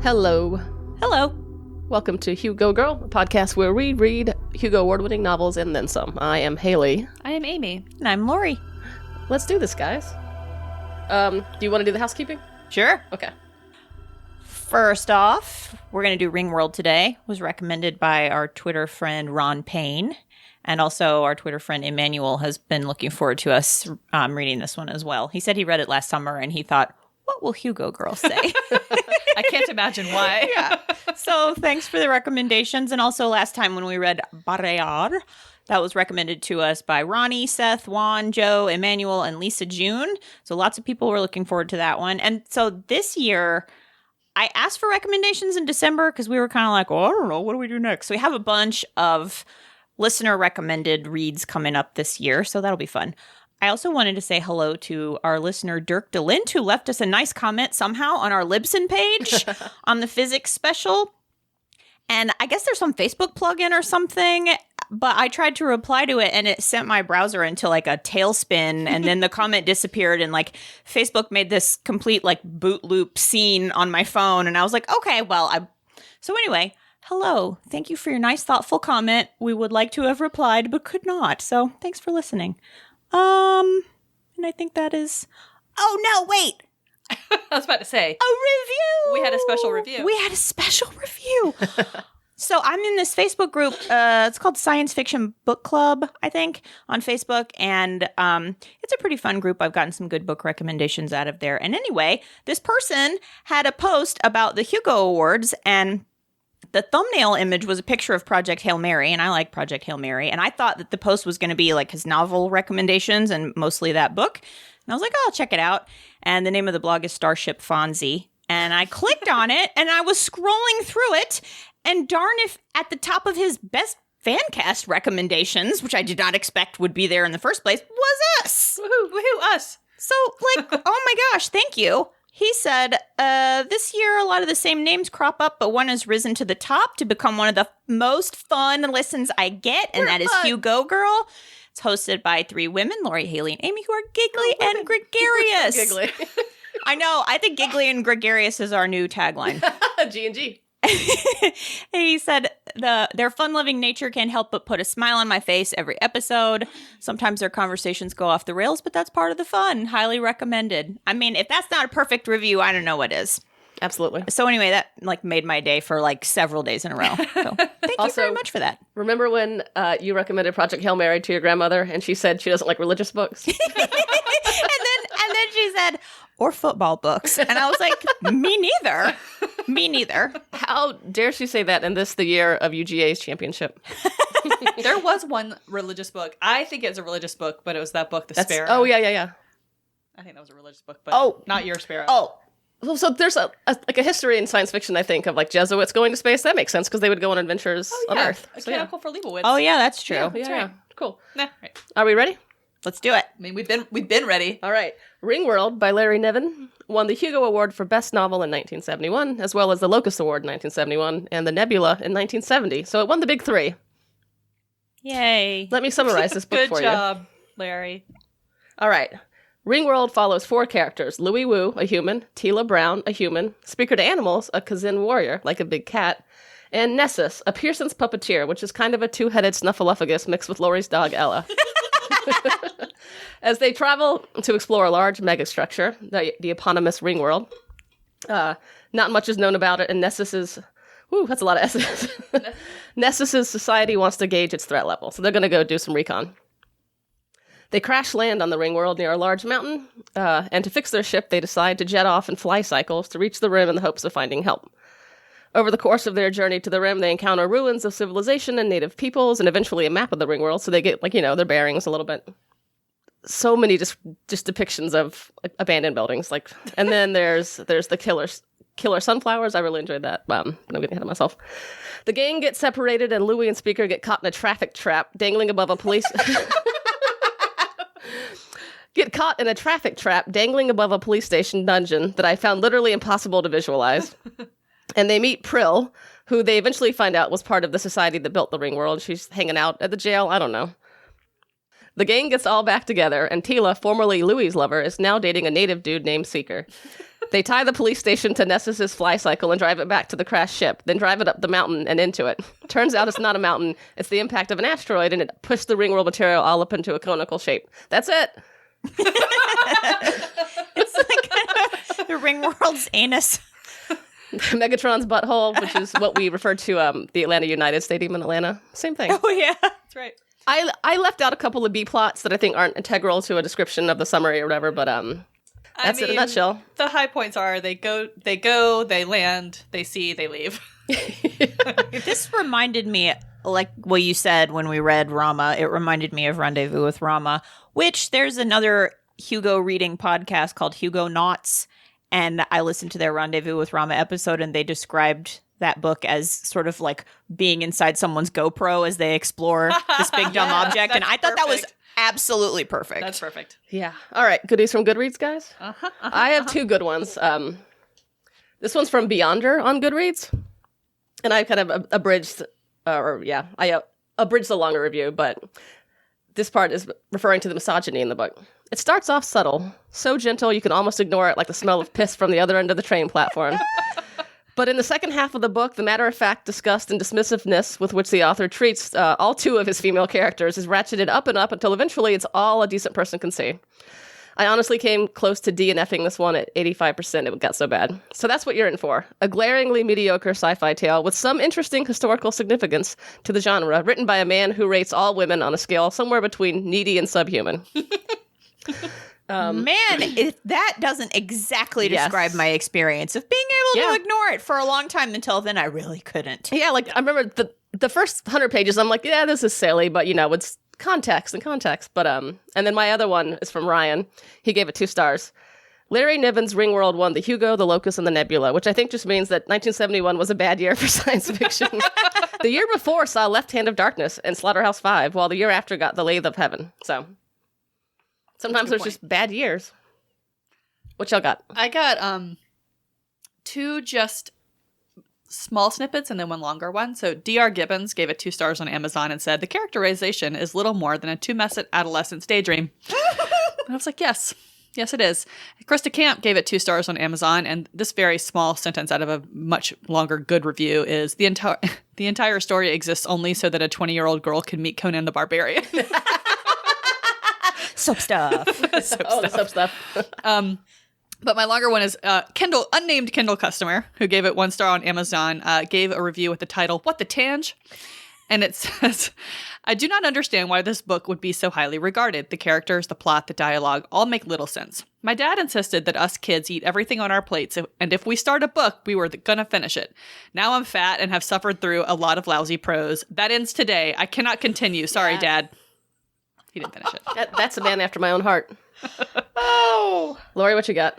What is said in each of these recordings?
Hello. Hello. Welcome to Hugo Girl, a podcast where we read Hugo Award-winning novels and then some. I am Haley. I am Amy. And I'm Lori. Let's do this, guys. Do you want to do the housekeeping? Sure. Okay. First off, we're going to do Ringworld today. It was recommended by our Twitter friend Ron Payne. And also our Twitter friend Emmanuel has been looking forward to us reading this one as well. He said he read it last summer and he thought, what will Hugo Girl say? I can't imagine why. Yeah. So thanks for the recommendations. And also last time when we read Barrear, that was recommended to us by Ronnie, Seth, Juan, Joe, Emmanuel, and Lisa June. So lots of people were looking forward to that one. And so this year, I asked for recommendations in December because we were kind of like, well, I don't know, what do we do next? So we have a bunch of listener recommended reads coming up this year. So that'll be fun. I also wanted to say hello to our listener, Dirk DeLint, who left us a nice comment somehow on our Libsyn page on the physics special. And I guess there's some Facebook plugin or something, but I tried to reply to it and it sent my browser into like a tailspin and then the comment disappeared and like Facebook made this complete like boot loop scene on my phone. And I was like, okay, well, so anyway, hello. Thank you for your nice, thoughtful comment. We would like to have replied, but could not. So thanks for listening. And I think that is, oh no, wait. I was about to say. A review. We had a special review. So I'm in this Facebook group. It's called Science Fiction Book Club, I think, on Facebook. And it's a pretty fun group. I've gotten some good book recommendations out of there. And anyway, this person had a post about the Hugo Awards, and the thumbnail image was a picture of Project Hail Mary, and I like Project Hail Mary. And I thought that the post was going to be like his novel recommendations and mostly that book. And I was like, oh, I'll check it out. And the name of the blog is Starship Fonzie. And I clicked on it, and I was scrolling through it. And darn if at the top of his best fan cast recommendations, which I did not expect would be there in the first place, was us. Woohoo, us. So, like, oh my gosh, thank you. He said, this year a lot of the same names crop up, but one has risen to the top to become one of the most fun listens I get, and that is Hugo Girl. It's hosted by three women, Lori, Haley, and Amy, who are giggly and gregarious. Giggly. I know. I think giggly and gregarious is our new tagline. G&G. He said their fun-loving nature can't help but put a smile on my face every episode. Sometimes their conversations go off the rails, but that's part of the fun. Highly recommended. I mean, if that's not a perfect review, I don't know what is. Absolutely. So anyway, that like made my day for like several days in a row. So thank you very much for that. Remember when you recommended Project Hail Mary to your grandmother and she said she doesn't like religious books? and then she said, or football books. And I was like, me neither. Me neither. How dare she say that in the year of UGA's championship? There was one religious book. I think it was a religious book, but it was that book, The Sparrow. Oh, yeah. I think that was a religious book, but not your Sparrow. Oh. So there's a history in science fiction, I think, of like Jesuits going to space. That makes sense because they would go on adventures on Earth. A So, canonical for Leibowitz. Oh, yeah, that's true. Yeah, That's right. Cool. Nah, right. Are we ready? Let's do it. I mean, we've been ready. All right. Ringworld by Larry Niven won the Hugo Award for Best Novel in 1971, as well as the Locus Award in 1971 and the Nebula in 1970. So it won the big three. Yay. Let me summarize this book for Good you. job, Larry. All right. Ringworld follows four characters: Louis Wu, a human; Tila Brown, a human; Speaker to Animals, a Kazin warrior, like a big cat; and Nessus, a Pearson's puppeteer, which is kind of a two-headed snuffleupagus mixed with Lori's dog, Ella. As they travel to explore a large megastructure, the eponymous Ringworld, not much is known about it, and Nessus's... Whew, that's a lot of S's. Nessus's society wants to gauge its threat level, so they're going to go do some recon. They crash land on the Ringworld near a large mountain, and to fix their ship, they decide to jet off in fly cycles to reach the rim in the hopes of finding help. Over the course of their journey to the rim, they encounter ruins of civilization and native peoples, and eventually a map of the Ringworld, so they get, their bearings a little bit. So many just depictions of abandoned buildings, and then there's the killer sunflowers. I really enjoyed that. I'm getting ahead of myself. The gang gets separated, and Louis and Speaker get caught in a traffic trap dangling above a police... get caught in a traffic trap dangling above a police station dungeon that I found literally impossible to visualize. And they meet Prill, who they eventually find out was part of the society that built the Ringworld. She's hanging out at the jail. I don't know. The gang gets all back together, and Tila, formerly Louis' lover, is now dating a native dude named Seeker. They tie the police station to Nessus's fly cycle and drive it back to the crashed ship, then drive it up the mountain and into it. Turns out it's not a mountain, it's the impact of an asteroid, and it pushed the Ringworld material all up into a conical shape. That's it. It's like the Ringworld's anus. Megatron's butthole, which is what we refer to the Atlanta United Stadium in Atlanta. Same thing. Oh, yeah. That's right. I left out a couple of B plots that I think aren't integral to a description of the summary or whatever, but that's it in a nutshell. The high points are they go, they land, they see, they leave. This reminded me, like what you said when we read Rama, it reminded me of Rendezvous with Rama, which there's another Hugo reading podcast called Hugo Knots, and I listened to their Rendezvous with Rama episode, and they described that book as sort of like being inside someone's GoPro as they explore this big dumb object, and I thought that was absolutely perfect. That's perfect. Yeah. All right. Goodies from Goodreads, guys. I have two good ones. This one's from Beyonder on Goodreads, and I kind of abridged, I abridged the longer review, but this part is referring to the misogyny in the book. It starts off subtle, so gentle you can almost ignore it like the smell of piss from the other end of the train platform. But in the second half of the book, the matter-of-fact disgust and dismissiveness with which the author treats all two of his female characters is ratcheted up and up until eventually it's all a decent person can see. I honestly came close to DNFing this one at 85%. It got so bad. So that's what you're in for. A glaringly mediocre sci-fi tale with some interesting historical significance to the genre, written by a man who rates all women on a scale somewhere between needy and subhuman. Man, if that doesn't exactly describe my experience of being able to ignore it for a long time until then, I really couldn't. Yeah, I remember the first 100 pages, I'm like, yeah, this is silly, but it's context. But and then my other one is from Ryan. He gave it 2 stars. Larry Niven's Ringworld won the Hugo, the Locust, and the Nebula, which I think just means that 1971 was a bad year for science fiction. The year before saw Left Hand of Darkness and Slaughterhouse-Five, while the year after got The Lathe of Heaven. So sometimes there's just bad years. What y'all got? I got 2 just small snippets and then 1 longer one. So D.R. Gibbons gave it 2 stars on Amazon and said, the characterization is little more than a 2-message adolescent's daydream. And I was like, yes, it is. Krista Camp gave it 2 stars on Amazon, and this very small sentence out of a much longer good review is, the entire story exists only so that a 20-year-old girl can meet Conan the Barbarian. Soap stuff. The soap stuff. But my longer one is unnamed Kindle customer who gave it 1 star on Amazon, gave a review with the title, What the Tange? And it says, I do not understand why this book would be so highly regarded. The characters, the plot, the dialogue all make little sense. My dad insisted that us kids eat everything on our plates, and if we start a book, we were gonna finish it. Now I'm fat and have suffered through a lot of lousy prose. That ends today. I cannot continue. Sorry, Dad. He didn't finish it. That's a man after my own heart. Oh. Lori, what you got?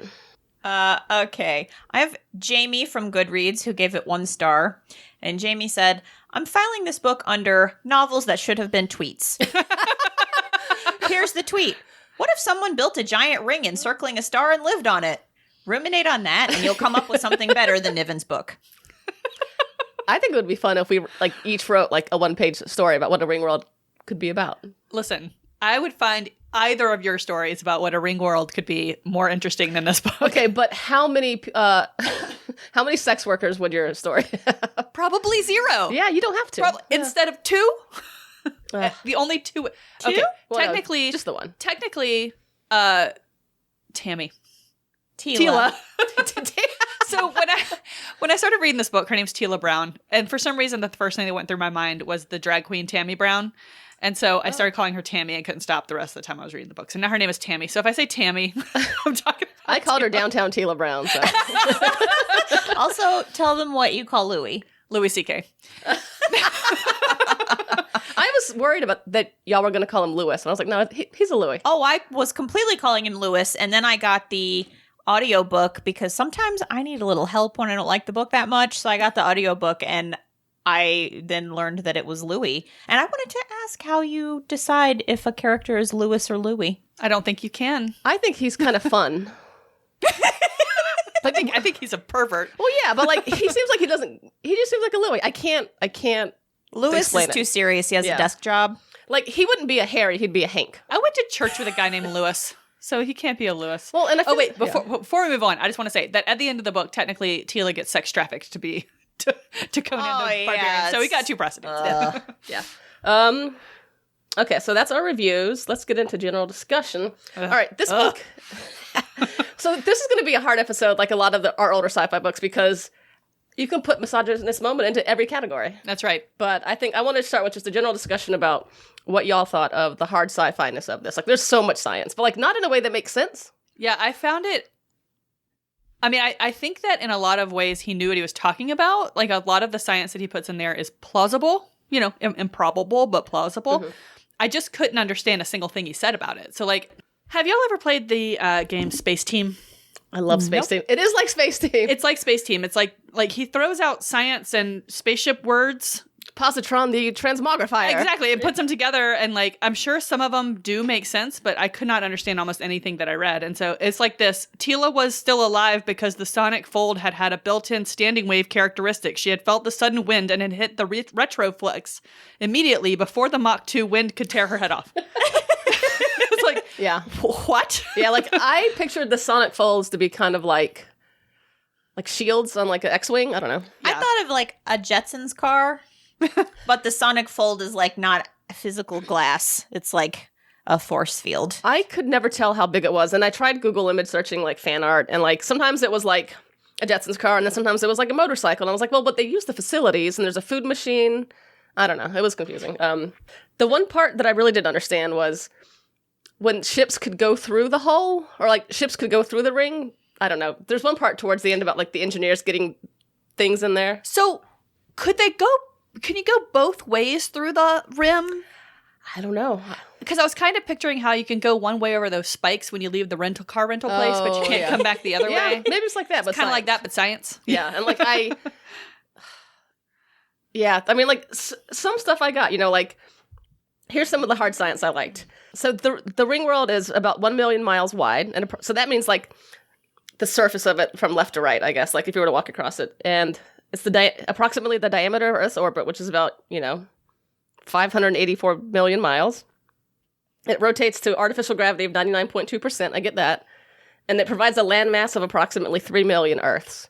Okay. I have Jamie from Goodreads who gave it 1 star. And Jamie said, I'm filing this book under novels that should have been tweets. Here's the tweet. What if someone built a giant ring encircling a star and lived on it? Ruminate on that and you'll come up with something better than Niven's book. I think it would be fun if we each wrote a 1-page story about what a Ringworld could be about. Listen, I would find either of your stories about what a Ringworld could be more interesting than this book. Okay, but how many sex workers would your story have? Probably 0. Yeah, you don't have to. Instead of 2? The only 2. Okay, well, technically, no, just the one. Technically, Tammy. Tila. So when I started reading this book, her name's Tila Brown, and for some reason, the first thing that went through my mind was the drag queen Tammy Brown. And so I started calling her Tammy and couldn't stop the rest of the time I was reading the book. So now her name is Tammy. So if I say Tammy, I'm talking about I called her Downtown Tila Brown. So. Also, tell them what you call Louis. Louis C.K. I was worried about that y'all were going to call him Louis. And I was like, no, he's a Louis. Oh, I was completely calling him Louis. And then I got the audiobook because sometimes I need a little help when I don't like the book that much. So I got the audiobook and I then learned that it was Louis. And I wanted to ask how you decide if a character is Louis or Louis. I don't think you can. I think he's kind of fun. I think he's a pervert. Well, yeah, but he seems like he just seems like a Louis. I can't Louis is too serious. He has a desk job. He wouldn't be a Harry, he'd be a Hank. I went to church with a guy named Louis. so he can't be a Lewis. Well, and I feel, wait, before we move on, I just want to say that at the end of the book, technically, Tila gets sex trafficked to Conan the Barbarian. So we got two precedents. Yeah. Okay, so that's our reviews. Let's get into general discussion. All right, this book. So this is going to be a hard episode, like a lot of our older sci-fi books, because you can put Misogynist Moment into every category. That's right. But I think I wanted to start with just a general discussion about what y'all thought of the hard sci-fi-ness of this. Like, there's so much science, but like not in a way that makes sense. Yeah, I found it. I mean, I think that in a lot of ways he knew what he was talking about. Like, a lot of the science that he puts in there is plausible, improbable, but plausible. Mm-hmm. I just couldn't understand a single thing he said about it. So, like, have y'all ever played the game Space Team? I love Space Team. It is like Space Team. It's like Space Team. It's like he throws out science and spaceship words. Positron, the transmogrifier. Exactly. It puts them together, and like I'm sure some of them do make sense, but I could not understand almost anything that I read. And so it's like this. Tila was still alive because the sonic fold had a built-in standing wave characteristic. She had felt the sudden wind and had hit the retroflex immediately before the Mach 2 wind could tear her head off. It's like, yeah. What? Yeah, like I pictured the sonic folds to be kind of like shields on like an X-Wing. I don't know. Yeah. I thought of like a Jetsons car. But the sonic fold is like not a physical glass. It's like a force field. I could never tell how big it was. And I tried Google image searching like fan art. And like sometimes it was like a Jetsons car. And then sometimes it was like a motorcycle. And I was like, well, but they use the facilities. And there's a food machine. I don't know. It was confusing. The one part that I really didn't understand was when ships could go through the hull. Or like ships could go through the ring. I don't know. There's one part towards the end about like the engineers getting things in there. So can you go both ways through the rim? I don't know. Because I was kind of picturing how you can go one way over those spikes when you leave the rental place, but you can't come back the other way. Maybe it's like that, but kind of like that, but science. Yeah, and like yeah, I mean, like some stuff I got, like here's some of the hard science I liked. So the Ringworld is about 1 million miles wide, and so that means like the surface of it from left to right, I guess, like if you were to walk across it, and it's approximately the diameter of Earth's orbit, which is about, 584 million miles. It rotates to artificial gravity of 99.2%. I get that. And it provides a landmass of approximately 3 million Earths.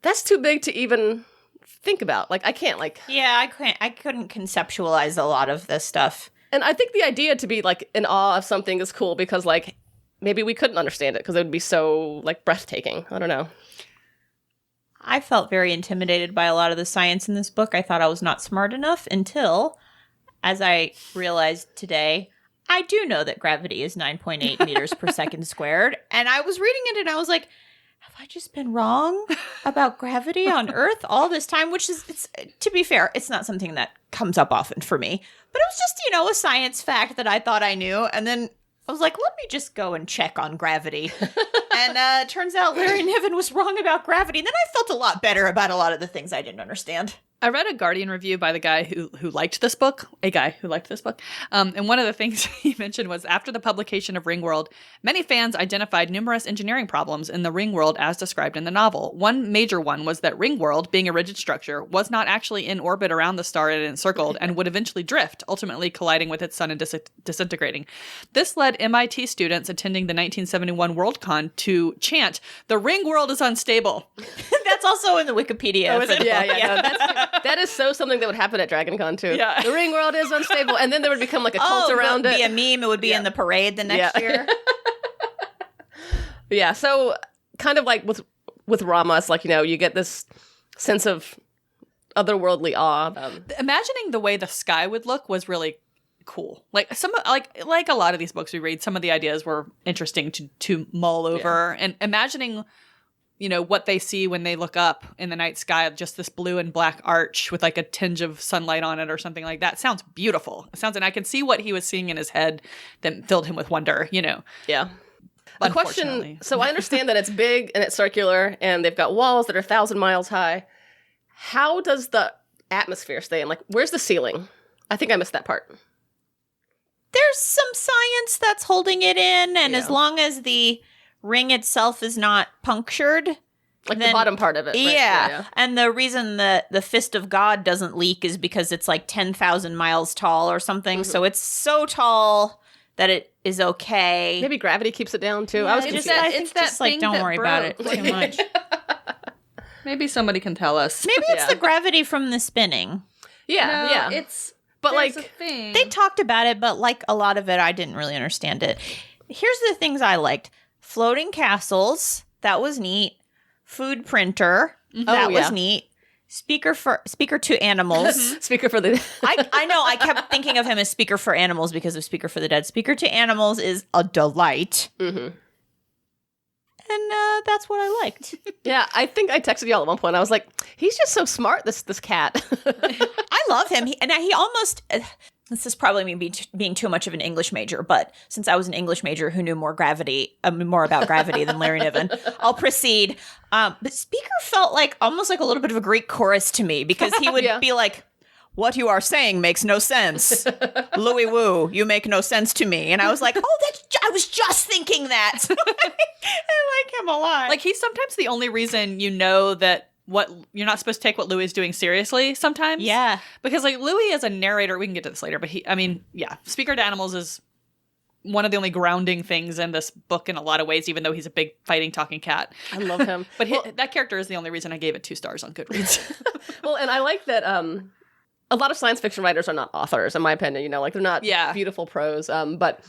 That's too big to even think about. Like, I can't, like... Yeah, I couldn't conceptualize a lot of this stuff. And I think the idea to be, like, in awe of something is cool because, like, maybe we couldn't understand it because it would be so, like, breathtaking. I don't know. I felt very intimidated by a lot of the science in this book. I thought I was not smart enough until, as I realized today, I do know that gravity is 9.8 meters per second squared. And I was reading it and I was like, have I just been wrong about gravity on Earth all this time? Which is, to be fair, it's not something that comes up often for me. But it was just, a science fact that I thought I knew. And then I was like, let me just go and check on gravity. And turns out Larry Niven was wrong about gravity. And then I felt a lot better about a lot of the things I didn't understand. I read a Guardian review by the guy who liked this book, and one of the things he mentioned was after the publication of Ringworld, many fans identified numerous engineering problems in the Ringworld as described in the novel. One major one was that Ringworld, being a rigid structure, was not actually in orbit around the star it encircled and would eventually drift, ultimately colliding with its sun and disintegrating. This led MIT students attending the 1971 Worldcon to chant, "The Ringworld is unstable." That's also in the Wikipedia. Oh, is it? Yeah. That is so something that would happen at DragonCon too. Yeah. The Ringworld is unstable, and then there would become like a cult around it. It would be a meme. It would be in the parade the next year. Yeah. So kind of like with Ramos, like you get this sense of otherworldly awe. Imagining the way the sky would look was really cool. Like like a lot of these books we read, some of the ideas were interesting to mull over, and imagining. What they see when they look up in the night sky, just this blue and black arch with like a tinge of sunlight on it or something like that. Sounds beautiful. And I can see what he was seeing in his head that filled him with wonder, Yeah. A question. So I understand that it's big and it's circular and they've got walls that are 1,000 miles high. How does the atmosphere stay in? Like, where's the ceiling? I think I missed that part. There's some science that's holding it in. And as long as the ring itself is not punctured, like the bottom part of it, right? Yeah. And the reason the fist of God doesn't leak is because it's like 10,000 miles tall or something. Mm-hmm. So it's so tall that it is okay. Maybe gravity keeps it down too. Yeah, I was it's confused. that- I think it's that just like thing don't that worry about it broke. too much. Maybe somebody can tell us. Maybe it's Yeah. the gravity from the spinning. yeah. It's But, there's like, a thing. They talked about it, but like a lot of it, I didn't really understand it. Here's the things I liked: floating castles, that was neat. Food printer, that yeah. was neat. Speaker to animals. Speaker for the. I know. I kept thinking of him as speaker for animals because of Speaker for the Dead. Speaker to animals is a delight, Mhm. and that's what I liked. Yeah, I think I texted y'all at one point. I was like, he's just so smart. This cat. I love him. He almost. This is probably me being too much of an English major, but since I was an English major who knew more about gravity than Larry Niven, I'll proceed. But Speaker felt like almost like a little bit of a Greek chorus to me because he would Yeah. be like, "What you are saying makes no sense, Louis Wu. You make no sense to me." And I was like, "Oh, I was just thinking that." I like him a lot. Like, he's sometimes the only reason you know that what you're not supposed to take what Louis is doing seriously sometimes. yeah. Because, like, Louis as a narrator, we can get to this later, but Speaker to Animals is one of the only grounding things in this book in a lot of ways, even though he's a big fighting talking cat. I love him. But that character is the only reason I gave it 2 stars on Goodreads. Well, and I like that a lot of science fiction writers are not authors, in my opinion. You know, like they're not beautiful prose. But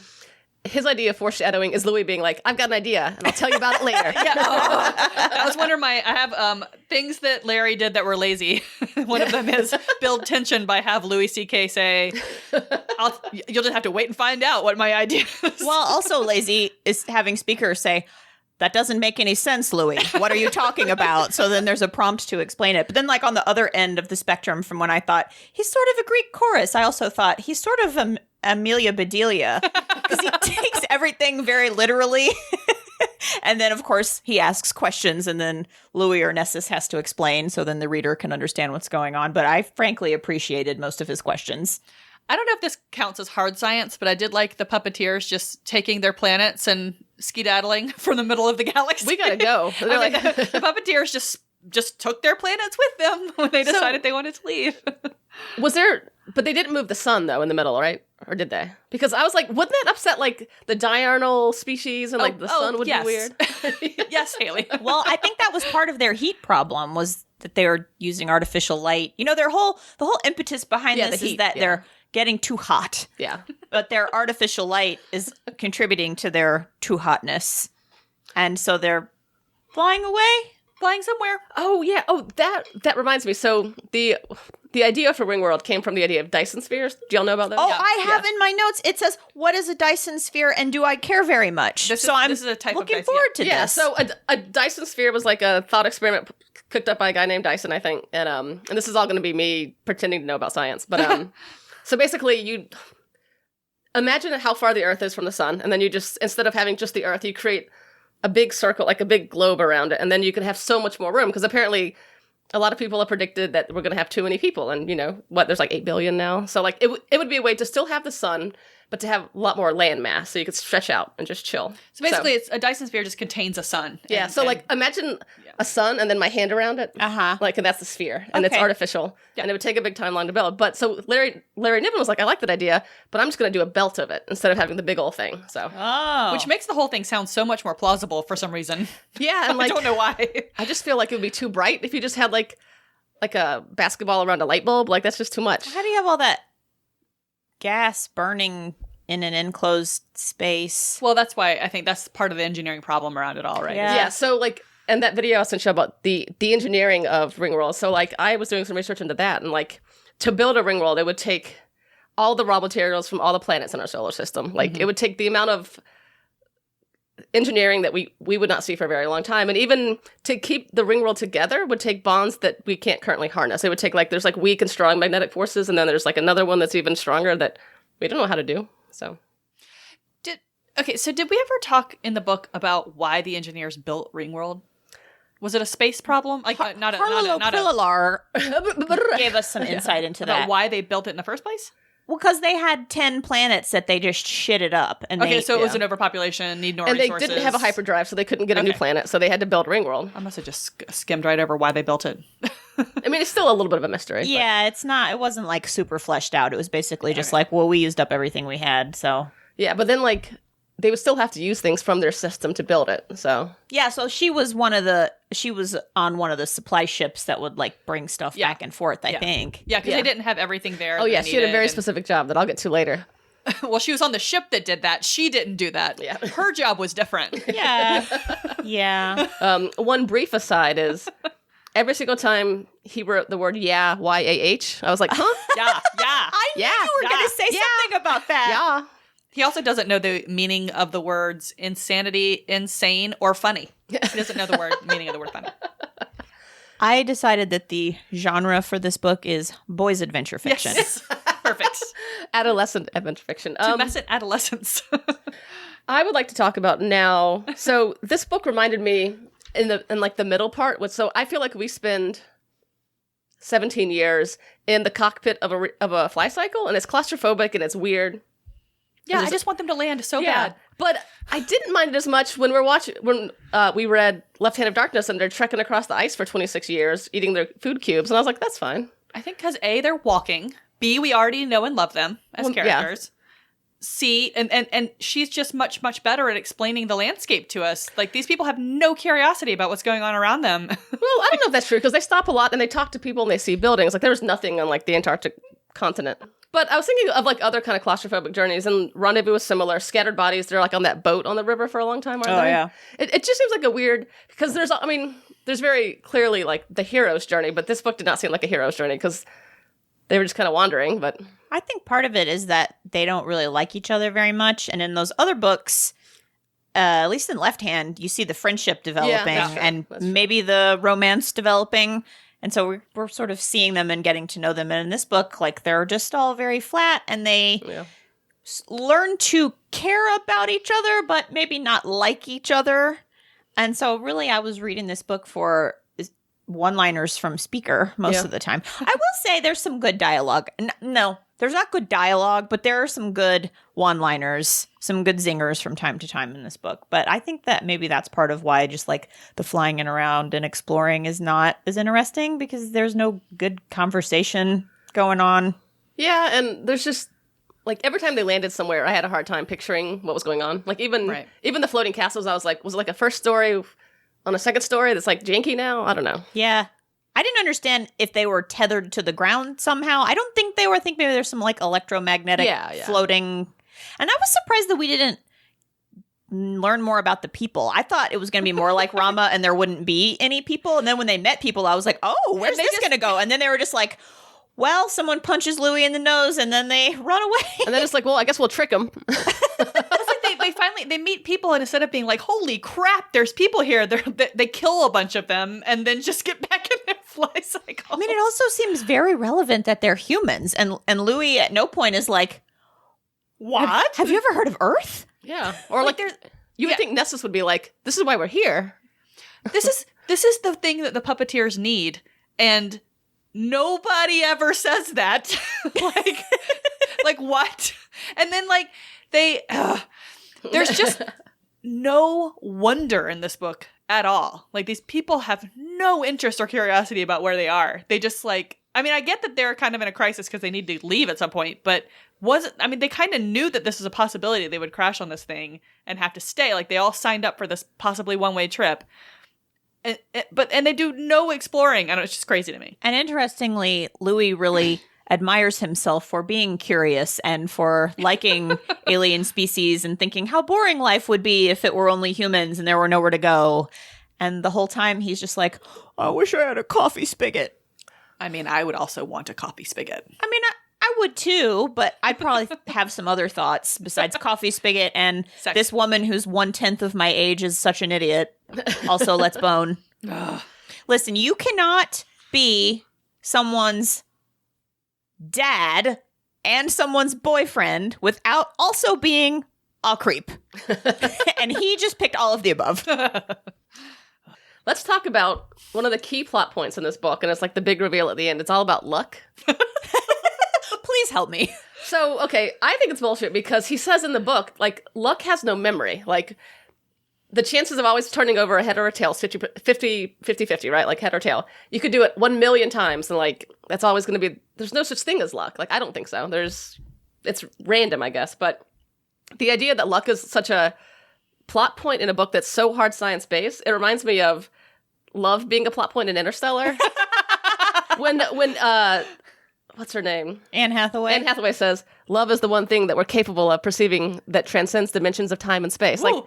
his idea of foreshadowing is Louis being like, "I've got an idea, and I'll tell you about it later." That was one of I have things that Larry did that were lazy. One of them is build tension by have Louis C.K. say, you'll just have to wait and find out what my idea is. Well, also lazy is having speakers say, "That doesn't make any sense, Louis. What are you talking about?" So then there's a prompt to explain it. But then, like, on the other end of the spectrum from when I thought he's sort of a Greek chorus, I also thought he's sort of Amelia Bedelia because he takes everything very literally. And then, of course, he asks questions and then Louis or Nessus has to explain so then the reader can understand what's going on. But I frankly appreciated most of his questions. I don't know if this counts as hard science, but I did like the puppeteers just taking their planets and skedaddling from the middle of the galaxy. We gotta go. They're I mean, like, the puppeteers just took their planets with them when they decided they wanted to leave. was there? But they didn't move the sun though in the middle, right? Or did they? Because I was like, wouldn't that upset like the diurnal species and like the sun would yes. be weird? Yes, Haley. Well, I think that was part of their heat problem was that they were using artificial light. You know, the whole impetus behind Yeah, this the is heat, that yeah. they're getting too hot. Yeah. But their artificial light is contributing to their too hotness. And so they're flying away. Flying somewhere. Oh yeah. Oh, that reminds me. So the idea for Ringworld came from the idea of Dyson spheres. Do y'all know about that? Oh, I have in my notes, it says, "What is a Dyson sphere and do I care very much?" This is a type of looking Dyson, forward to Yeah, this. so a Dyson sphere was like a thought experiment cooked up by a guy named Dyson, I think. And this is all going to be me pretending to know about science. But so basically you imagine how far the Earth is from the sun. And then you just, instead of having just the Earth, you create a big circle, like a big globe around it. And then you can have so much more room. Because apparently a lot of people have predicted that we're going to have too many people. And, you know, there's like 8 billion now. So, like, it would be a way to still have the sun, but to have a lot more land mass. So you could stretch out and just chill. So basically, it's a Dyson sphere just contains a sun. Yeah, And- so, and- like, imagine a sun and then my hand around it. Uh-huh. Like, and that's the sphere. And it's Okay. artificial. And it would take a big time long to build. But so Larry Niven was like, I like that idea, but I'm just going to do a belt of it instead of having the big old thing. So, Oh. which makes the whole thing sound so much more plausible for some reason. yeah, and like, I don't know why. I just feel like it would be too bright if you just had like a basketball around a light bulb. Like, that's just too much. How do you have all that gas burning in an enclosed space? Well, that's why I think that's part of the engineering problem around it all, right? Yeah. Yeah, so like, and that video I sent you about the engineering of Ringworld. So like, I was doing some research into that, and like, to build a Ringworld, it would take all the raw materials from all the planets in our solar system. Like, it would take the amount of engineering that we would not see for a very long time, and even to keep the Ringworld together would take bonds that we can't currently harness. It would take like, there's like weak and strong magnetic forces, and then there's like another one that's even stronger that we don't know how to do. So. So did we ever talk in the book about why the engineers built Ringworld? Was it a space problem? Like not a Prilar gave us some insight into about that. why they built it in the first place? Well, because they had 10 planets that they just shitted up. And Okay, they, so it was an overpopulation, need more And resources. they didn't have a hyperdrive, so they couldn't get a new planet, so they had to build Ringworld. I must have just skimmed right over why they built it. I mean, it's still a little bit of a mystery. Yeah, it wasn't like super fleshed out. It was basically just like, well, we used up everything we had, so. Yeah, but then like they would still have to use things from their system to build it. So Yeah, so she was on one of the supply ships that would like bring stuff back and forth, I think. Yeah, because they didn't have everything there. oh yeah, she had a very specific job that I'll get to later. Well, she was on the ship that did that. She didn't do that. Yeah. Her job was different. Yeah. Yeah. One brief aside is every single time he wrote the word Y-A-H, I was like, huh? Yeah. I knew you were going to say something about that. Yeah. He also doesn't know the meaning of the words insanity, insane, or funny. He doesn't know the meaning of the word funny. I decided that the genre for this book is boys' adventure fiction. Yes. Perfect. Adolescent adventure fiction. Tumescent adolescence. I would like to talk about now. So this book reminded me in like the middle part. So I feel like we spend 17 years in the cockpit of a fly cycle, and it's claustrophobic and it's weird. Yeah, I just want them to land so bad. But I didn't mind it as much when we read Left Hand of Darkness and they're trekking across the ice for 26 years, eating their food cubes, and I was like, that's fine. I think because A, they're walking. B, we already know and love them as characters. C, and she's just much, much better at explaining the landscape to us. Like, these people have no curiosity about what's going on around them. Well, I don't know if that's true, because they stop a lot and they talk to people and they see buildings. Like, there was nothing on, like, the Antarctic continent. But I was thinking of, like, other kind of claustrophobic journeys, and Rendezvous is similar. Scattered Bodies, they're, like, on that boat on the river for a long time, aren't they? Yeah. It just seems like a weird, because there's very clearly, like, the hero's journey, but this book did not seem like a hero's journey, because they were just kind of wandering, but... I think part of it is that they don't really like each other very much. And in those other books, at least in Left Hand, you see the friendship developing and maybe the romance developing. And so we're sort of seeing them and getting to know them. And in this book, like, they're just all very flat and they learn to care about each other, but maybe not like each other. And so really I was reading this book for one-liners from Speaker most of the time. I will say there's some good dialogue. No, there's not good dialogue, but there are some good one-liners, some good zingers from time to time in this book. But I think that maybe that's part of why just like the flying in around and exploring is not as interesting, because there's no good conversation going on. Yeah, and there's just like every time they landed somewhere, I had a hard time picturing what was going on. Like even the floating castles, I was like, was it like a first story on a second story that's like janky now? I don't know. Yeah. I didn't understand if they were tethered to the ground somehow. I don't think they were. I think maybe there's some like electromagnetic floating. And I was surprised that we didn't learn more about the people. I thought it was going to be more like Rama and there wouldn't be any people. And then when they met people, I was like, oh, where's this going to go? And then they were just like, well, someone punches Louis in the nose and then they run away. And then it's like, well, I guess we'll trick them. It's like they meet people, and instead of being like, holy crap, there's people here, they kill a bunch of them and then just get back in their fly cycle. I mean, it also seems very relevant that they're humans. And Louis at no point is like, what? Have you ever heard of Earth? Yeah. Or like you would think Nessus would be like, this is why we're here. This is the thing that the puppeteers need. And nobody ever says that. like what? And then like there's just no wonder in this book at all. Like, these people have no interest or curiosity about where they are. They just like, I mean, I get that they're kind of in a crisis because they need to leave at some point, but they kind of knew that this was a possibility. They would crash on this thing and have to stay. Like, they all signed up for this possibly one-way trip. And they do no exploring. I don't know, it's just crazy to me. And interestingly, Louis really admires himself for being curious and for liking alien species and thinking how boring life would be if it were only humans and there were nowhere to go. And the whole time he's just like, I wish I had a coffee spigot. I mean, I would also want a coffee spigot. I mean, I would too, but I'd probably have some other thoughts besides coffee spigot and this woman who's 1/10 of my age is such an idiot. Also, let's bone. Listen, you cannot be someone's dad and someone's boyfriend without also being a creep. And he just picked all of the above. Let's talk about one of the key plot points in this book, and it's like the big reveal at the end. It's all about luck. Please help me. So, okay, I think it's bullshit because he says in the book, like, luck has no memory. Like, the chances of always turning over a head or a tail is 50-50, right? Like, head or tail. You could do it 1 million times, and, like, that's always going to be... There's no such thing as luck. Like, I don't think so. It's random, I guess, but the idea that luck is such a plot point in a book that's so hard science-based, it reminds me of love being a plot point in Interstellar. when what's her name? Anne Hathaway. Anne Hathaway says, love is the one thing that we're capable of perceiving that transcends dimensions of time and space. Woo. Like,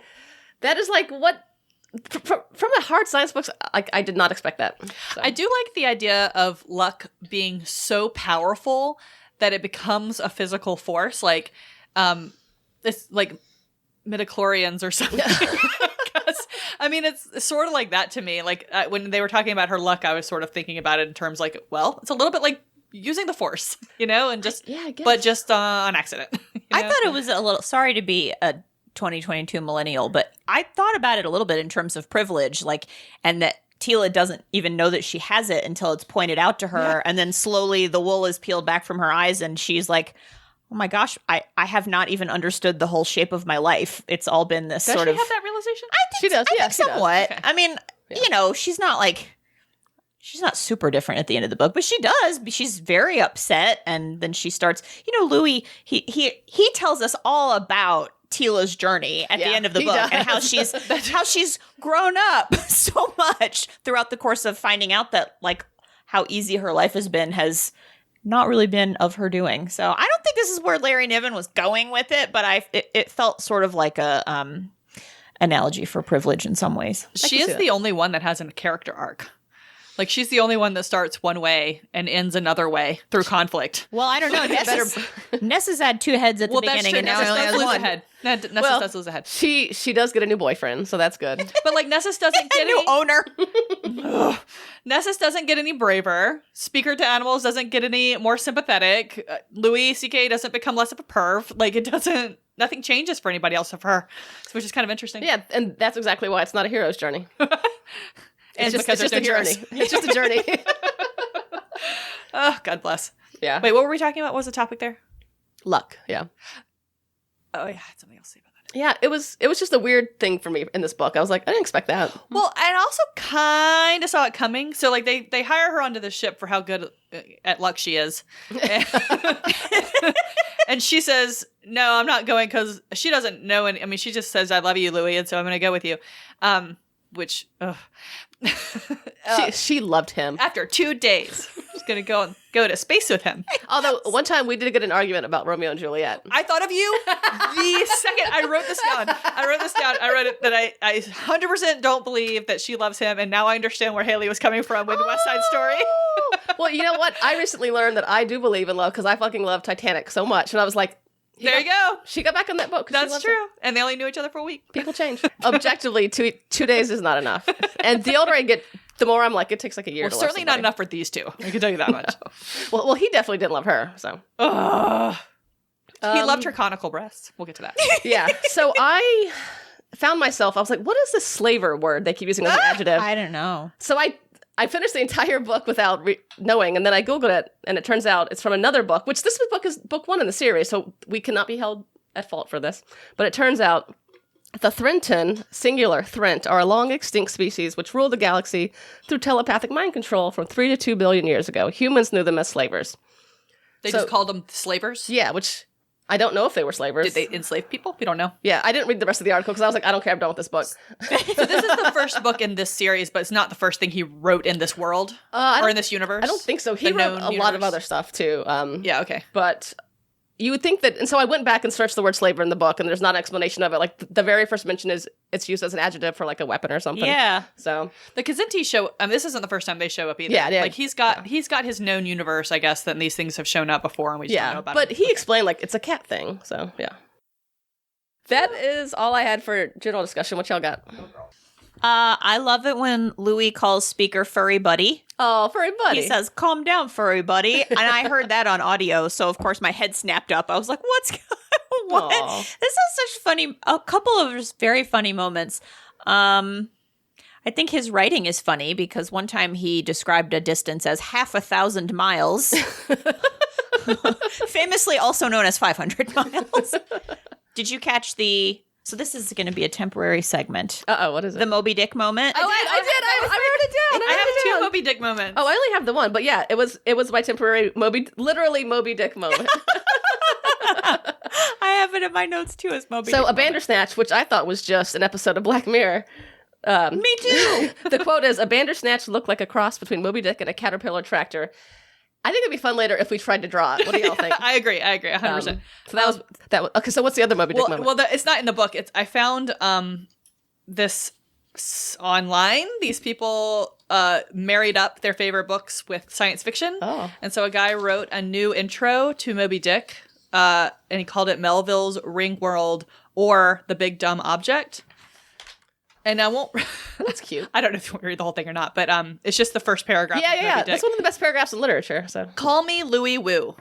that is like what, from a hard science books, I did not expect that. So. I do like the idea of luck being so powerful that it becomes a physical force. Like, it's like midichlorians or something. I mean, it's sort of like that to me. Like when they were talking about her luck, I was sort of thinking about it in terms like, well, it's a little bit like using the force, and just, I guess. but just on accident. I thought it was a little, sorry to be a 2022 millennial, but I thought about it a little bit in terms of privilege, like, and that Tila doesn't even know that she has it until it's pointed out to her. And then slowly the wool is peeled back from her eyes and she's like, oh my gosh, I have not even understood the whole shape of my life. It's all been this Does sort she of... have that realization? She does, I yeah, think she does. somewhat. Okay. I mean, she's not super different at the end of the book, but she does. She's very upset. And then she starts, Louis, he tells us all about Tila's journey at the end of the book and how she's grown up so much throughout the course of finding out that like how easy her life has not really been of her doing. So I don't think this is where Larry Niven was going with it, but it felt sort of like a analogy for privilege in some ways. She is the only one that has a character arc. Like, she's the only one that starts one way and ends another way through conflict. Well, I don't know. Nessa's had two heads at the beginning, and now Nessus only does has lose one. a head. Nessus does lose a head. She does get a new boyfriend, so that's good. But, like, Nessus doesn't get New owner. Nessus doesn't get any braver. Speaker to Animals doesn't get any more sympathetic. Louis C.K. doesn't become less of a perv. Like, nothing changes for anybody else of her, which is kind of interesting. Yeah, and that's exactly why it's not a hero's journey. And It's because just a there's no journey. It's just a journey. Oh, God bless. Yeah. Wait, what were we talking about? What was the topic there? Luck, yeah. Oh, yeah, I had something else to say about that. Yeah, it was just a weird thing for me in this book. I was like, I didn't expect that. Well, I also kind of saw it coming. So, like, they hire her onto the ship for how good at luck she is. And she says, no, I'm not going because she doesn't know. I mean, she just says, I love you, Louis, and so I'm going to go with you. Which, She loved him. after 2 days, she's going to go to space with him. Although, one time we did get an argument about Romeo and Juliet. I thought of you the second I wrote this down. I wrote it that I 100% don't believe that she loves him, and now I understand where Haley was coming from with West Side Story. Well, you know what? I recently learned that I do believe in love because I fucking love Titanic so much. And I was like, There you go. she got back on that book. 'cause she That's loves true. it. And they only knew each other for a week. People change. Objectively, 2 days is not enough. And the older I get, the more I'm like, it takes like a year Well, to love certainly not somebody. enough for these two. I can tell you that much. Well, he definitely didn't love her, so. Ugh. He loved her conical breasts. We'll get to that. Yeah. So I found myself, I was like, what is this slaver word they keep using as an adjective? I don't know. So I finished the entire book without knowing, and then I Googled it, and it turns out it's from another book, which this book is book 1 in the series, so we cannot be held at fault for this. But it turns out the Threnton, singular Thrent, are a long extinct species which ruled the galaxy through telepathic mind control from 3 to 2 billion years ago. Humans knew them as slavers. They So- just called them slavers. Yeah, which I don't know if they were slavers. Did they enslave people? We don't know. Yeah, I didn't read the rest of the article because I was like, I don't care, I'm done with this book. So this is the first book in this series, but it's not the first thing he wrote in this world I or don't- in this universe. I don't think so. He The wrote known a lot of universe. other stuff too. Yeah, okay. But you would think that, and so I went back and searched the word slaver in the book, and there's not an explanation of it. Like the very first mention is it's used as an adjective for like a weapon or something. Yeah. So The Kzinti show, this isn't the first time they show up either. Yeah, yeah. Like he's got his known universe, I guess, that these things have shown up before and we just don't know yeah, about but them. he explained like it's a cat thing. So yeah, that is all I had for general discussion. What y'all got? I love it when Louis calls Speaker furry buddy. Oh, furry buddy. He says, calm down, furry buddy. And I heard that on audio. So, of course, my head snapped up. I was like, what's going on? Aw. This is such a couple of just very funny moments. I think his writing is funny because one time he described a distance as 1,000 miles. Famously also known as 500 miles. Did you catch so this is going to be a temporary segment. What is it? The Moby Dick moment. I did. I wrote it down. I have two Moby Dick moments. Oh, I only have the one, but yeah, it was my temporary literally Moby Dick moment. I have it in my notes too as Moby So Dick a Bandersnatch, which I thought was just an episode of Black Mirror. Me too. The quote is, "A Bandersnatch looked like a cross between Moby Dick and a caterpillar tractor." I think it'd be fun later if we tried to draw it. What do y'all think? I agree 100%. So that was okay. So what's the other Moby Dick moment? Well, it's not in the book. I found this online. These people married up their favorite books with science fiction. Oh. And so a guy wrote a new intro to Moby Dick, and he called it Melville's Ringworld or The Big Dumb Object. And I won't... That's cute. I don't know if you want to read the whole thing or not, but it's just the first paragraph. Yeah. of Moby Dick. That's one of the best paragraphs in literature. So Call me Louis Wu.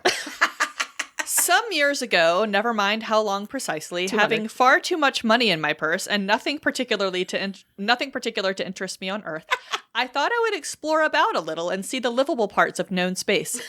Some years ago, never mind how long precisely, 200. having far too much money in my purse and nothing particular to interest me on Earth, I thought I would explore about a little and see the livable parts of known space.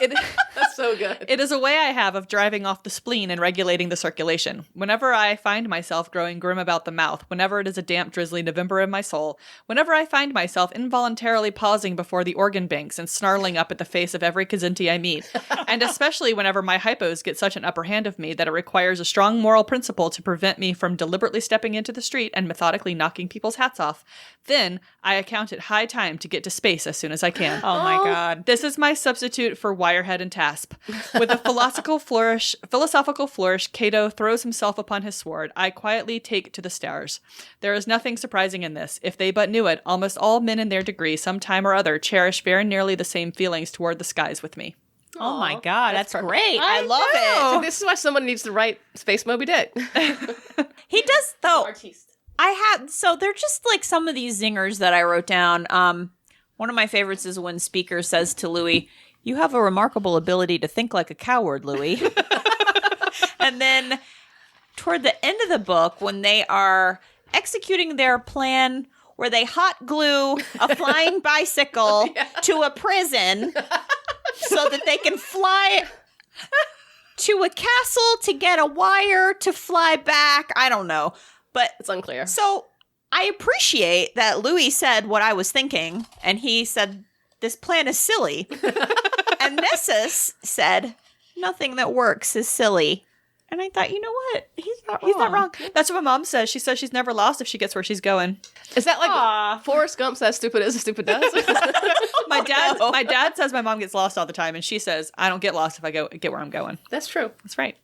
that's so good. It is a way I have of driving off the spleen and regulating the circulation. Whenever I find myself growing grim about the mouth, whenever it is a damp, drizzly November in my soul, whenever I find myself involuntarily pausing before the organ banks and snarling up at the face of every Kazinti I meet, and especially whenever my hypos get such an upper hand of me that it requires a strong moral principle to prevent me from deliberately stepping into the street and methodically knocking people's hats off, then I account it high time to get to space as soon as I can. Oh my God. This is my substitute for Wirehead and Tasp. With a philosophical flourish, Cato throws himself upon his sword. I quietly take to the stars. There is nothing surprising in this. If they but knew it, almost all men in their degree, some time or other, cherish very nearly the same feelings toward the skies with me. Oh my God, that's perfect. great. I love So it. this is why someone needs to write Space Moby Dick. He does, though. Artiste. So they're just like some of these zingers that I wrote down. One of my favorites is when Speaker says to Louis, "You have a remarkable ability to think like a coward, Louis." And then toward the end of the book, when they are executing their plan where they hot glue a flying bicycle to a prison so that they can fly to a castle to get a wire to fly back. I don't know. But It's unclear. so I appreciate that Louis said what I was thinking, and he said, "This plan is silly." And Nessus said, "Nothing that works is silly." And I thought, you know what? He's not wrong. That's what my mom says. She says she's never lost if she gets where she's going. Is that like Aw. Forrest Gump says stupid is, stupid does? My dad says my mom gets lost all the time, and she says I don't get lost if I get where I'm going. That's true. That's right.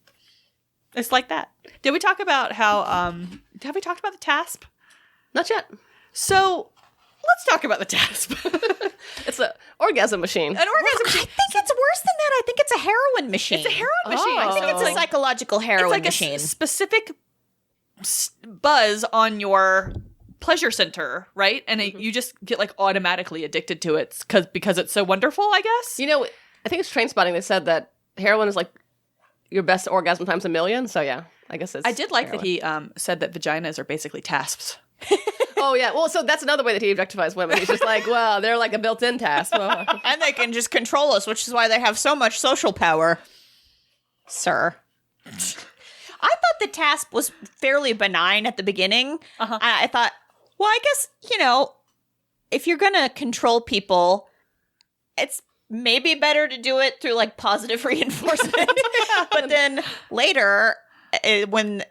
It's like that. Did we talk about how have we talked about the Tasp? Not yet. So let's talk about the Tasp. It's an orgasm machine. An orgasm I think it's worse than that. I think it's a heroin machine. It's a heroin machine. I think it's a like, psychological heroin it's like machine. a specific buzz on your pleasure center, right? And you just get like automatically addicted to it because it's so wonderful, I guess. You know, I think it's Train Spotting. They said that heroin is like your best orgasm times a million. So yeah, I guess it's. I did like that heroin. he said that vaginas are basically tasps. Oh yeah, well, so that's another way that he objectifies women. He's just like, well, they're like a built-in task. Well, And they can just control us, which is why they have so much social power. Sir. I thought the Tasp was fairly benign at the beginning. I thought, well, I guess, if you're going to control people, it's maybe better to do it through like positive reinforcement. But then later, when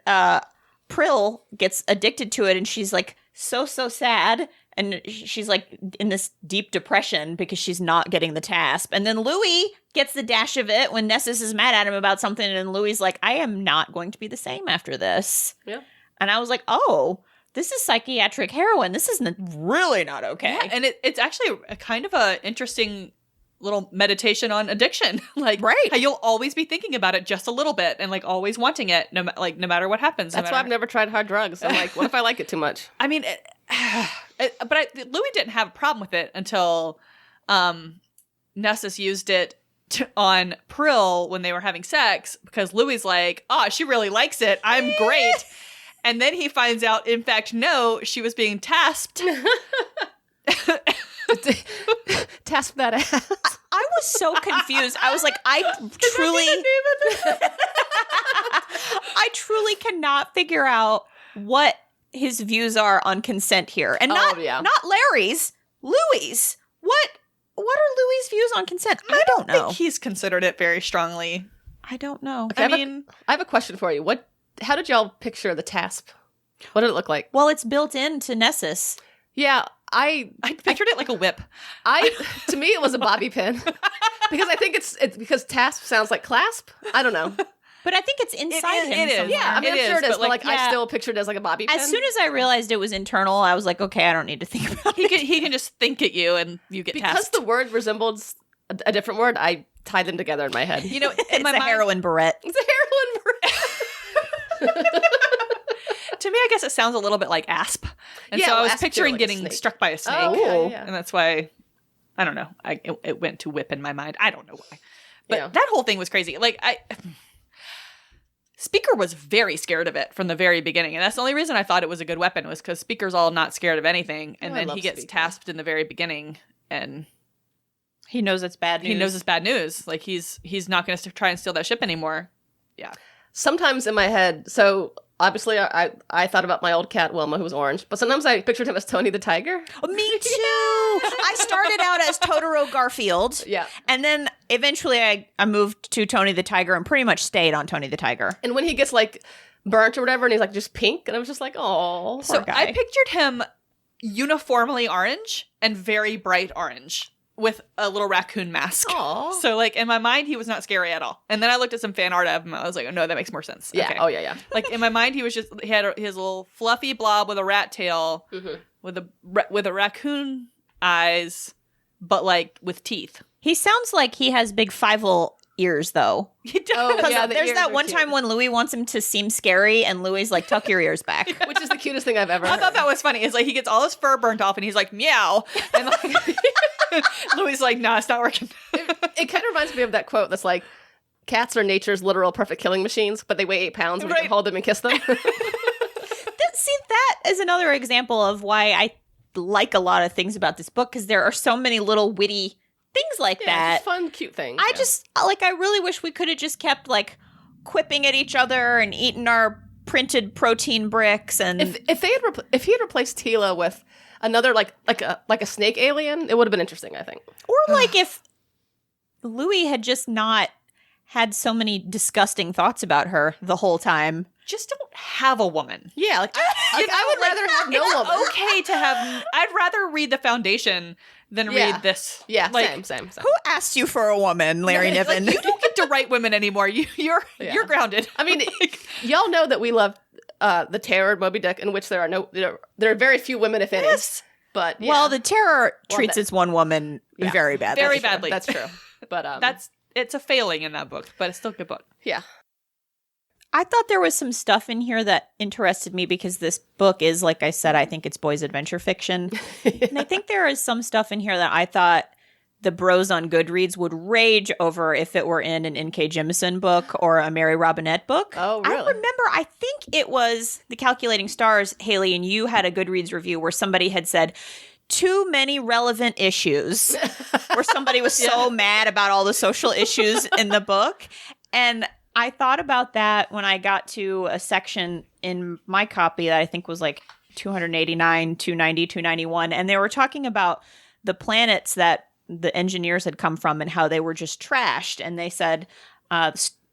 Prill gets addicted to it and she's like so sad, and she's like in this deep depression because she's not getting the Tasp. And then Louis gets the dash of it when Nessus is mad at him about something, and Louis like, I am not going to be the same after this. Yeah. And I was like, oh, this is psychiatric heroin. This is really not okay. Yeah, and it's actually a kind of a interesting little meditation on addiction. Like, Right. how you'll always be thinking about it just a little bit and like always wanting it, no matter what happens. that's why I've never tried hard drugs. I'm like, what if I like it too much? I mean, Louis didn't have a problem with it until Nessus used it on Prill when they were having sex, because Louis like, she really likes it. I'm great. And then he finds out, in fact, no, she was being tasped. Tasp that ass. I was so confused. I was like, I truly cannot figure out what his views are on consent here. And not Larry's, Louis'. What are Louis' views on consent? I don't know. I think he's considered it very strongly. I don't know. Okay, I have a question for you. How did y'all picture the Tasp? What did it look like? Well, it's built into Nessus. Yeah, I pictured it like a whip. To me it was a bobby pin because I think it's because Tasp sounds like clasp. I don't know. But I think it's inside him. It is. somewhere. Yeah, I mean, I'm sure it is, but like yeah. I still pictured it as like a bobby pin. As soon as I realized it was internal, I was like, okay, I don't need to think about it. He can just think at you and you get because tasked. the word resembled a different word, I tied them together in my head. You know, in It's my a mind, heroin barrette. It's a heroin word. to me, I guess it sounds a little bit like asp. And Yeah, so I was asp too, picturing like a getting snake. struck by a snake. Oh, okay, yeah. And that's why, I don't know, it went to whip in my mind. I don't know why. But Yeah. that whole thing was crazy. Like, Speaker was very scared of it from the very beginning. And that's the only reason I thought it was a good weapon was because Speaker's all not scared of anything. And Oh, I then love he gets Speaker. tasked in the very beginning and He knows it's bad news. he knows it's bad news. Like, he's not going to try and steal that ship anymore. Yeah. Sometimes in my head, so obviously I thought about my old cat Wilma, who was orange, but sometimes I pictured him as Tony the Tiger. Oh, me too. I started out as Totoro Garfield. Yeah. And then eventually I moved to Tony the Tiger and pretty much stayed on Tony the Tiger. And when he gets like burnt or whatever, and he's like just pink, and I was just like, oh. So guy. I pictured him uniformly orange and very bright orange with a little raccoon mask. Aw. So like in my mind, he was not scary at all. And then I looked at some fan art of him. I was like, oh no, that makes more sense. Yeah. Okay. Oh yeah, yeah. Like in my mind, he had his little fluffy blob with a rat tail, with a raccoon eyes, but like with teeth. He sounds like he has big five-hole ears, though. He does. Oh, Because yeah, the there's ears that are one cute. time when Louis wants him to seem scary, and Louis like, tuck your ears back. Which is the cutest thing I've ever I heard. thought that was funny. It's like he gets all his fur burnt off, and he's like meow, and like Louis like, nah, it's not working. It kind of reminds me of that quote that's like, cats are nature's literal perfect killing machines, but they weigh 8 pounds and we Right. can hold them and kiss them. See, that is another example of why I like a lot of things about this book, because there are so many little witty things like Yeah, that. just fun, cute things. I yeah. just, like, I really wish we could have just kept, like, quipping at each other and eating our printed protein bricks and... If he had replaced Tila with another like a snake alien, it would have been interesting, I think. Or, like, if Louis had just not had so many disgusting thoughts about her the whole time. Just don't have a woman. Yeah, like I would rather have no It's woman. okay to have. I'd rather read the Foundation than Yeah. read this. Yeah, like, same. Who asked you for a woman, Larry Niven? Like, you don't get to write women anymore. You're grounded. I mean, y'all know that we love the Terror Moby Dick, in which there are very few women, if any. Yes. But yeah. Well, the Terror treats that- its one woman Yeah. very badly. Very That's true. badly. That's true. But It's a failing in that book, but it's still a good book. yeah. I thought there was some stuff in here that interested me because this book is, like I said, I think it's boys' adventure fiction. And I think there is some stuff in here that I thought the bros on Goodreads would rage over if it were in an N.K. Jemisin book or a Mary Robinette book. Oh, really? I remember, I think it was The Calculating Stars, Haley, and you had a Goodreads review where somebody had said, too many relevant issues, where somebody was so mad about all the social issues in the book. And I thought about that when I got to a section in my copy that I think was like 289, 290, 291. And they were talking about the planets that the engineers had come from and how they were just trashed. And they said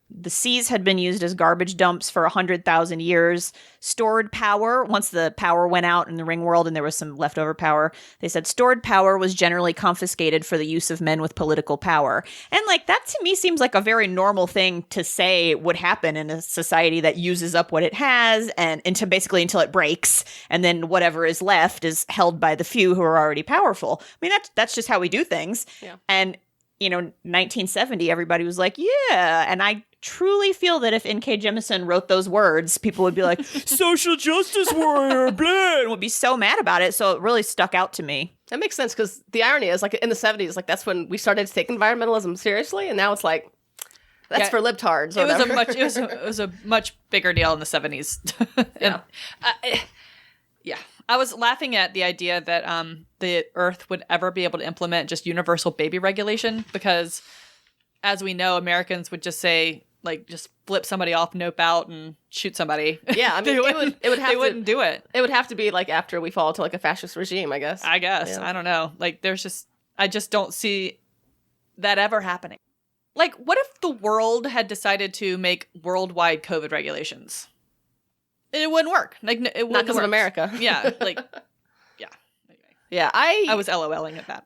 the seas had been used as garbage dumps for 100,000 years. Stored power, once the power went out in the Ringworld and there was some leftover power, they said stored power was generally confiscated for the use of men with political power. And like that to me seems like a very normal thing to say would happen in a society that uses up what it has and into basically until it breaks, and then whatever is left is held by the few who are already powerful. I mean, that's just how we do things. Yeah. And 1970, everybody was like, yeah. And I truly feel that if N.K. Jemisin wrote those words, people would be like, social justice warrior, blah, and would be so mad about it. So it really stuck out to me. That makes sense, because the irony is, like, in the 70s, like, that's when we started to take environmentalism seriously, and now it's like, that's for libtards. Or It was a much bigger deal in the 70s. Yeah. Yeah. I was laughing at the idea that the Earth would ever be able to implement just universal baby regulation, because as we know, Americans would just say, like, just flip somebody off, nope out, and shoot somebody. Yeah, I mean, they wouldn't do it. It would have to be, like, after we fall to, like, a fascist regime, I guess. I guess. Yeah. I don't know. Like, I just don't see that ever happening. Like, what if the world had decided to make worldwide COVID regulations? It wouldn't work. Like, it wouldn't Not because of work. America. Yeah, like, yeah. Anyway. Yeah, I was LOLing at that.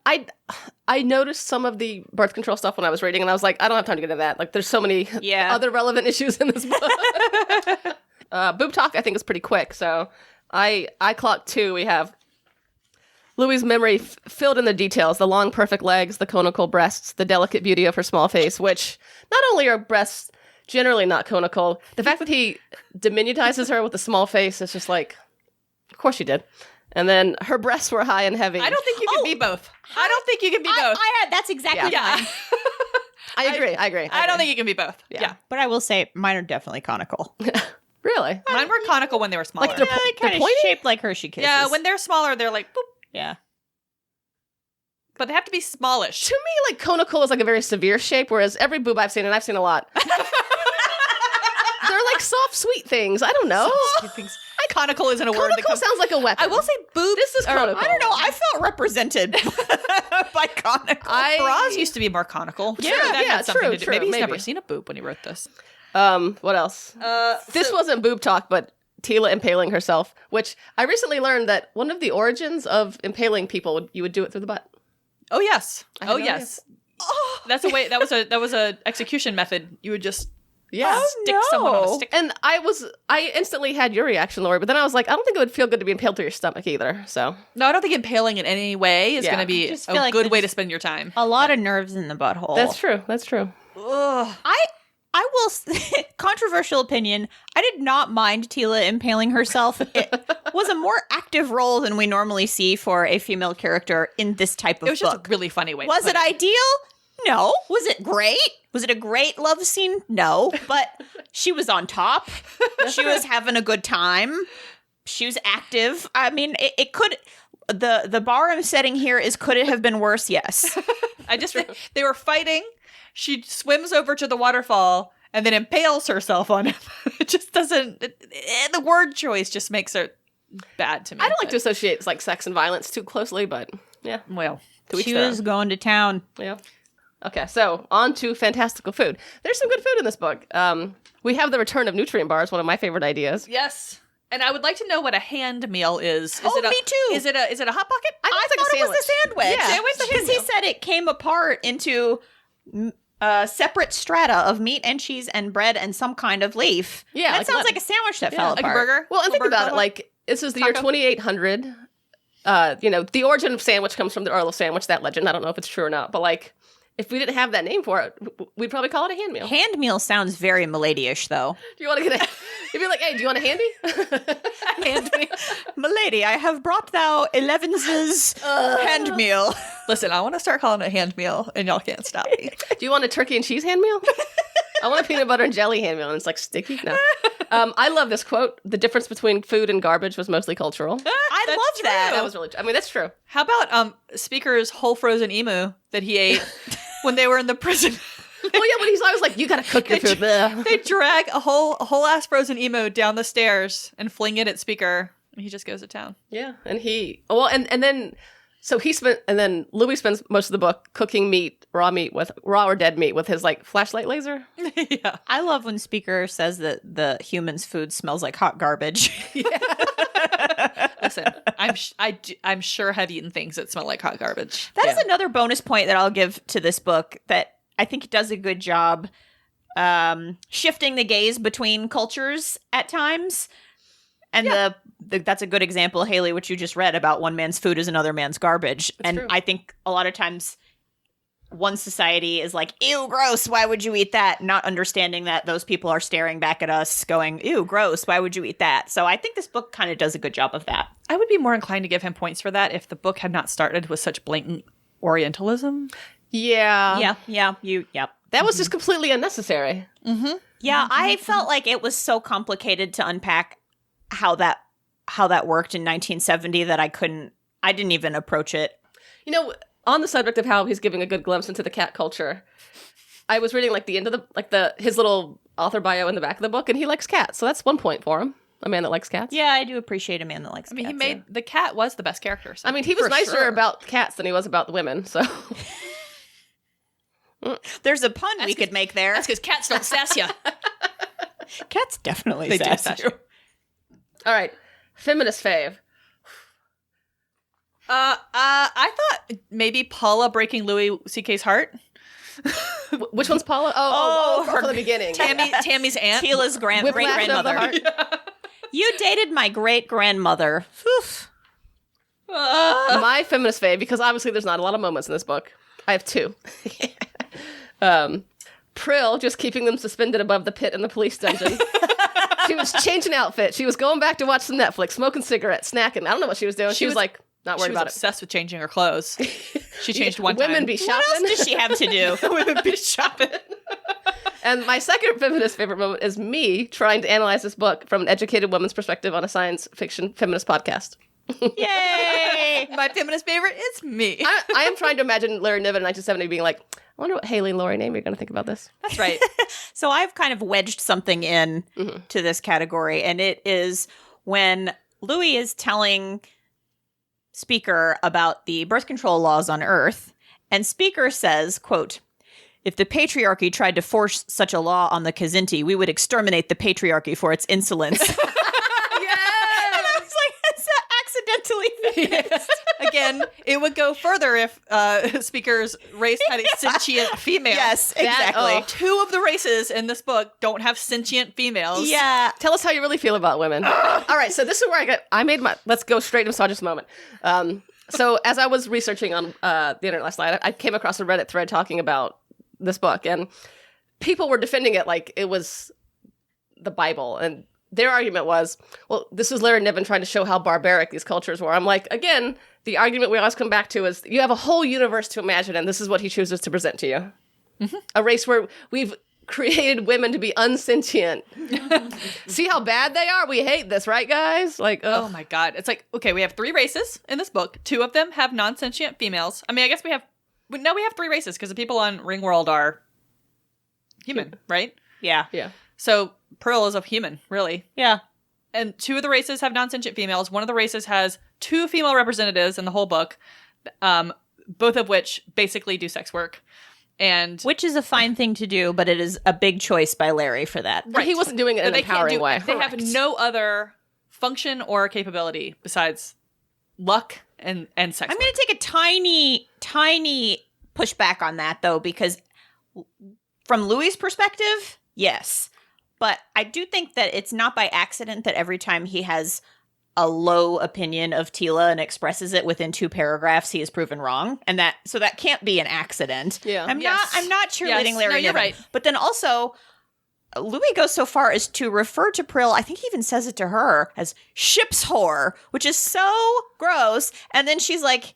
I noticed some of the birth control stuff when I was reading, and I was like, I don't have time to get into that. Like, there's so many other relevant issues in this book. Boob talk, I think, is pretty quick. So I clocked 2. We have Louis' memory filled in the details, the long, perfect legs, the conical breasts, the delicate beauty of her small face, which not only are breasts generally not conical, the fact that he diminutizes her with a small face is just like, of course you did. And then her breasts were high and heavy. I don't think you can be both. I don't think you can be both. That's exactly mine. I agree. I don't think you can be both. Yeah. But I will say mine are definitely conical. Really? Mine were conical when they were smaller. Like they're kind of pointy? shaped like Hershey Kisses. Yeah, when they're smaller, they're like, boop. Yeah. But they have to be smallish. To me, like, conical is like a very severe shape, whereas every boob I've seen, and I've seen a lot, they're like soft, sweet things. I don't know. Conical isn't a word. Conical sounds like a weapon. I will say boobs. This is conical. I don't know. I felt represented by conical. Bras used to be more conical. Yeah, that yeah, had something true, to do. true, Maybe he's maybe. never seen a boob when he wrote this. What else? This wasn't boob talk, but Tila impaling herself, which I recently learned that one of the origins of impaling people, you would do it through the butt. Oh yes. I had Oh no yes. That's a way. That was a execution method. You would just Yeah. stick someone on a stick. And I instantly had your reaction, Lori, but then I was like, I don't think it would feel good to be impaled through your stomach either. So No, I don't think impaling in any way is Yeah. going to be just a feel like good way to there's- spend your time. a lot of nerves in the butthole. that's true. That's true. Ugh. I will controversial opinion. I did not mind Tila impaling herself. It was a more active role than we normally see for a female character in this type of It was book. just a really funny way. Was to it put ideal? No. Was it great? Was it a great love scene? No. But she was on top. She was having a good time. She was active. I mean, it could. The bar I'm setting here is could it have been worse? Yes. I just think they were fighting. She swims over to the waterfall and then impales herself on him. It just doesn't. The word choice just makes it bad to me. I don't like to associate like sex and violence too closely, but yeah. Well, To each She their was own. going to town. Yeah. Okay, so on to fantastical food. There's some good food in this book. We have the return of nutrient bars, one of my favorite ideas. yes. And I would like to know what a hand meal is. Oh, it a, me too. Is it a hot pocket? I think it's thought like a it was a sandwich. Yeah. Sandwich, the Because hand he meal. said it came apart into separate strata of meat and cheese and bread and some kind of leaf. Yeah, that like sounds what? like a sandwich that Yeah, fell Like apart. a burger? Well, and Little think burger about it, taco? like, this is the year Taco? 2800. The origin of sandwich comes from the Earl of Sandwich, that legend. I don't know if it's true or not, but like, if we didn't have that name for it, we'd probably call it a hand meal. Hand meal sounds very milady-ish, though. Do you want to get a... If you're like, hey, do you want a handy? hand meal. Milady, I have brought thou Eleven's hand meal. Listen, I want to start calling it a hand meal, and y'all can't stop me. Do you want a turkey and cheese hand meal? I want a peanut butter and jelly hand meal, and it's like sticky. No. I love this quote. The difference between food and garbage was mostly cultural. I That's love that. true. That was really... I mean, that's true. How about Speaker's whole frozen emu that he ate when they were in the prison? Oh, yeah, when he's always like, you gotta cook your food. Ugh. They drag a whole ass frozen emu down the stairs and fling it at Speaker. And he just goes to town. Yeah, and he... Well, and then... So he spent... And then Louis spends most of the book cooking meat, raw or dead meat with his, like, flashlight laser. Yeah. I love when Speaker says that the human's food smells like hot garbage. Listen, I'm sure have eaten things that smell like hot garbage. That is another bonus point that I'll give to this book that I think it does a good job shifting the gaze between cultures at times. And that's a good example, Haley, which you just read about one man's food is another man's garbage. That's true. I think a lot of times one society is like, ew, gross, why would you eat that? Not understanding that those people are staring back at us going, ew, gross, why would you eat that? So I think this book kind of does a good job of that. I would be more inclined to give him points for that if the book had not started with such blatant Orientalism. Yeah. Yep. That was just completely unnecessary. Yeah, I felt like it was so complicated to unpack how that worked in 1970 that I didn't even approach it. You know, on the subject of how he's giving a good glimpse into the cat culture, I was reading like the end of his little author bio in the back of the book, and he likes cats, so that's 1 point for him. A man that likes cats. Yeah, I do appreciate a man that likes I mean, cats. he made the cat was the best character. So I mean, he was for nicer sure. about cats than he was about the women, so. There's a pun we could make there. That's because cats don't sass you. Cats definitely They do sass sass you. you. All right. Feminist fave. I thought maybe Paula breaking Louis C.K.'s heart. Which one's Paula? From the beginning. Tammy's aunt. Tila's Whiplash of the great-grandmother. heart. You dated my great-grandmother. Oof. My feminist fave, because obviously there's not a lot of moments in this book. I have 2. Prill just keeping them suspended above the pit in the police dungeon. She was changing outfit. She was going back to watch some Netflix, smoking cigarettes, snacking. I don't know what she was doing. She was like, not worried about it. She was obsessed with changing her clothes. She changed one time. Women be shopping. What else does she have to do? Women be shopping. And my second feminist favorite moment is me trying to analyze this book from an educated woman's perspective on a science fiction feminist podcast. Yay! My feminist favorite is me. I am trying to imagine Larry Niven in 1970 being like, I wonder what Haley and Lori name you're going to think about this. That's right. So I've kind of wedged something in to this category, and it is when Louis is telling Speaker about the birth control laws on Earth, and Speaker says, quote, "If the patriarchy tried to force such a law on the Khazinti, we would exterminate the patriarchy for its insolence." And I was like, is that accidentally fixed? Again, it would go further if Speaker's race had a sentient female. Yes, exactly. 2 of the races in this book don't have sentient females. Yeah. Tell us how you really feel about women. All right, so this is where let's go straight to misogynist moment. So as I was researching on the internet last night, I came across a Reddit thread talking about this book, and people were defending it like it was the Bible, and their argument was, well, this is Larry Niven trying to show how barbaric these cultures were. I'm like, again, the argument we always come back to is you have a whole universe to imagine, and this is what he chooses to present to you. Mm-hmm. A race where we've created women to be unsentient. See how bad they are? We hate this, right, guys? Like, ugh. Oh my God. It's like, okay, we have 3 races in this book. 2 of them have non-sentient females. I mean, I guess we have 3 races because the people on Ringworld are human, right? Yeah. Yeah. So Pearl is a human, really. Yeah. And 2 of the races have non-sentient females. One of the races has 2 female representatives in the whole book, both of which basically do sex work. And Which is a fine thing to do, but it is a big choice by Larry for that. Right. He wasn't doing it in an empowering way. They have no other function or capability besides luck and sex I'm work. going to take a tiny pushback on that, though, because from Louis' perspective, yes. But I do think that it's not by accident that every time he has a low opinion of Tila and expresses it within 2 paragraphs, he is proven wrong. And that can't be an accident. Yeah. I'm not cheerleading Yes. Larry No, you're Niven. right. But then also, Louis goes so far as to refer to Prill, I think he even says it to her, as ship's whore, which is so gross. And then she's like,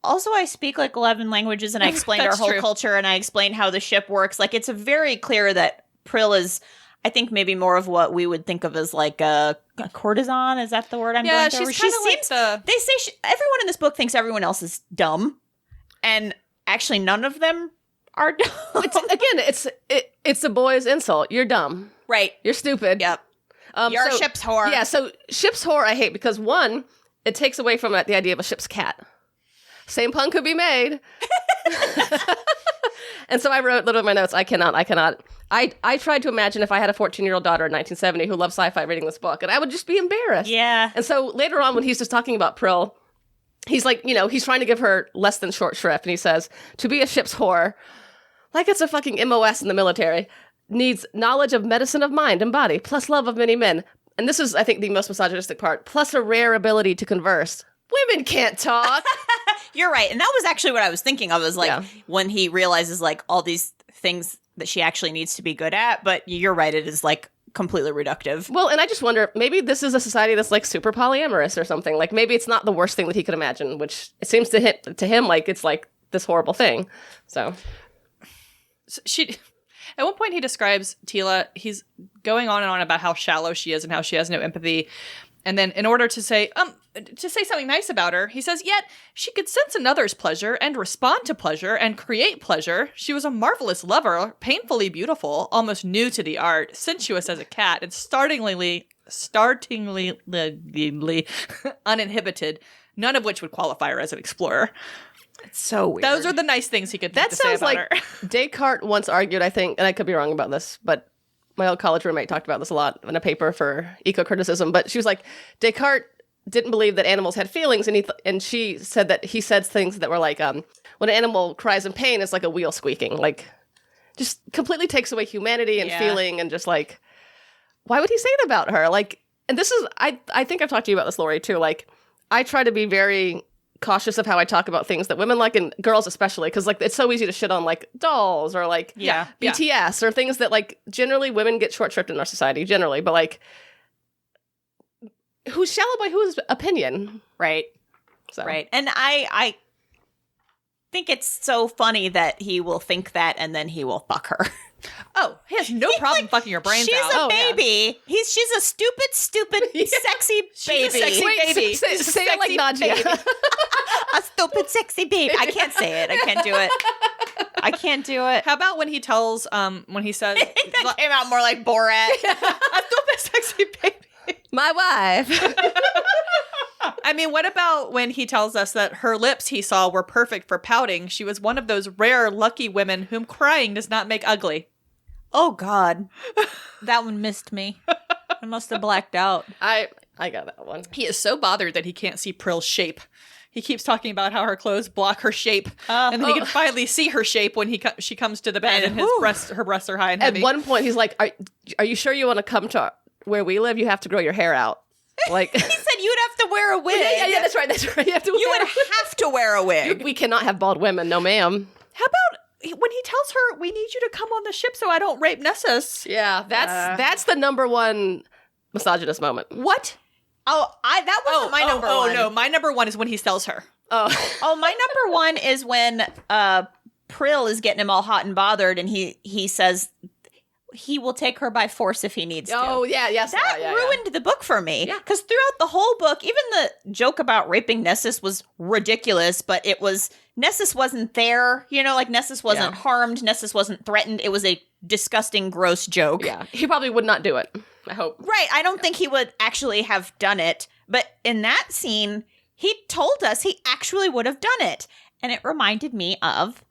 also, I speak like 11 languages, and I explained our That's whole true. culture, and I explained how the ship works. Like, it's very clear that Prill is, I think, maybe more of what we would think of as like a courtesan. Is that the word I'm going through? she's kind of like the... They say everyone in this book thinks everyone else is dumb, and actually none of them are dumb. It's a boy's insult. You're dumb. Right. You're stupid. Yep. You're a ship's whore. Yeah, so ship's whore I hate because, one, it takes away from the idea of a ship's cat. Same pun could be made. And so I wrote literally in my notes, I cannot. I tried to imagine if I had a 14-year-old daughter in 1970 who loved sci-fi reading this book, and I would just be embarrassed. Yeah. And so later on when he's just talking about Prill, he's like, he's trying to give her less than short shrift, and he says, to be a ship's whore, like it's a fucking MOS in the military, needs knowledge of medicine of mind and body, plus love of many men. And this is, I think, the most misogynistic part, plus a rare ability to converse. Women can't talk. You're right. And that was actually what I was thinking of, is like when he realizes like all these things that she actually needs to be good at. But you're right. It is like completely reductive. Well, and I just wonder, maybe this is a society that's like super polyamorous or something. Like maybe it's not the worst thing that he could imagine, which it seems to him like it's like this horrible thing. So she... At one point, he describes Tila. He's going on and on about how shallow she is and how she has no empathy. And then, in order to say something nice about her, he says, "Yet she could sense another's pleasure and respond to pleasure and create pleasure. She was a marvelous lover, painfully beautiful, almost new to the art, sensuous as a cat, and startlingly uninhibited. None of which would qualify her as an explorer." It's so weird. Those are the nice things he could think That to say sounds about like her. Descartes once argued, I think, and I could be wrong about this, but my old college roommate talked about this a lot in a paper for eco-criticism, but she was like, Descartes didn't believe that animals had feelings, and she said that he said things that were like, when an animal cries in pain, it's like a wheel squeaking, like, just completely takes away humanity and feeling, and just like, why would he say that about her? Like, and this is, I think I've talked to you about this, Lori, too, like, I try to be very cautious of how I talk about things that women like, and girls especially, because like it's so easy to shit on like dolls or like BTS or things that like generally women get short shrift in our society generally, but like who's shallow by whose opinion, right? So. Right, and I think it's so funny that he will think that and then he will fuck her. Oh, he has no problem fucking your brains she's out. a baby. She's a stupid, sexy baby. Sexy baby. Say it like Nadia. A stupid, sexy baby. I can't say it. I can't do it. How about when he tells, when he says, that came out more like Borat. a stupid sexy baby. My wife. I mean, what about when he tells us that her lips he saw were perfect for pouting? She was one of those rare, lucky women whom crying does not make ugly. Oh, God. That one missed me. I must have blacked out. I got that one. He is so bothered that he can't see Prill's shape. He keeps talking about how her clothes block her shape, and then he can finally see her shape when she comes to the bed, and her breasts are high and heavy. At one point, he's like, "Are you sure you want to come to where we live? You have to grow your hair out." Like he said, you'd have to wear a wig. Yeah, that's right. You have to. You would have to wear a wig. We cannot have bald women, no, ma'am. How about when he tells her, "We need you to come on the ship so I don't rape Nessus"? Yeah, that's the number one misogynist moment. What? Oh, that wasn't my number one. Oh no, my number one is when he sells her. Oh, my number one is when Prill is getting him all hot and bothered, and he says he will take her by force if he needs to. Oh, yeah, yes. That ruined the book for me. Because throughout the whole book, even the joke about raping Nessus was ridiculous, but Nessus wasn't there. You know, like Nessus wasn't harmed. Nessus wasn't threatened. It was a disgusting, gross joke. Yeah, he probably would not do it, I hope. Right, I don't think he would actually have done it. But in that scene, he told us he actually would have done it. And it reminded me of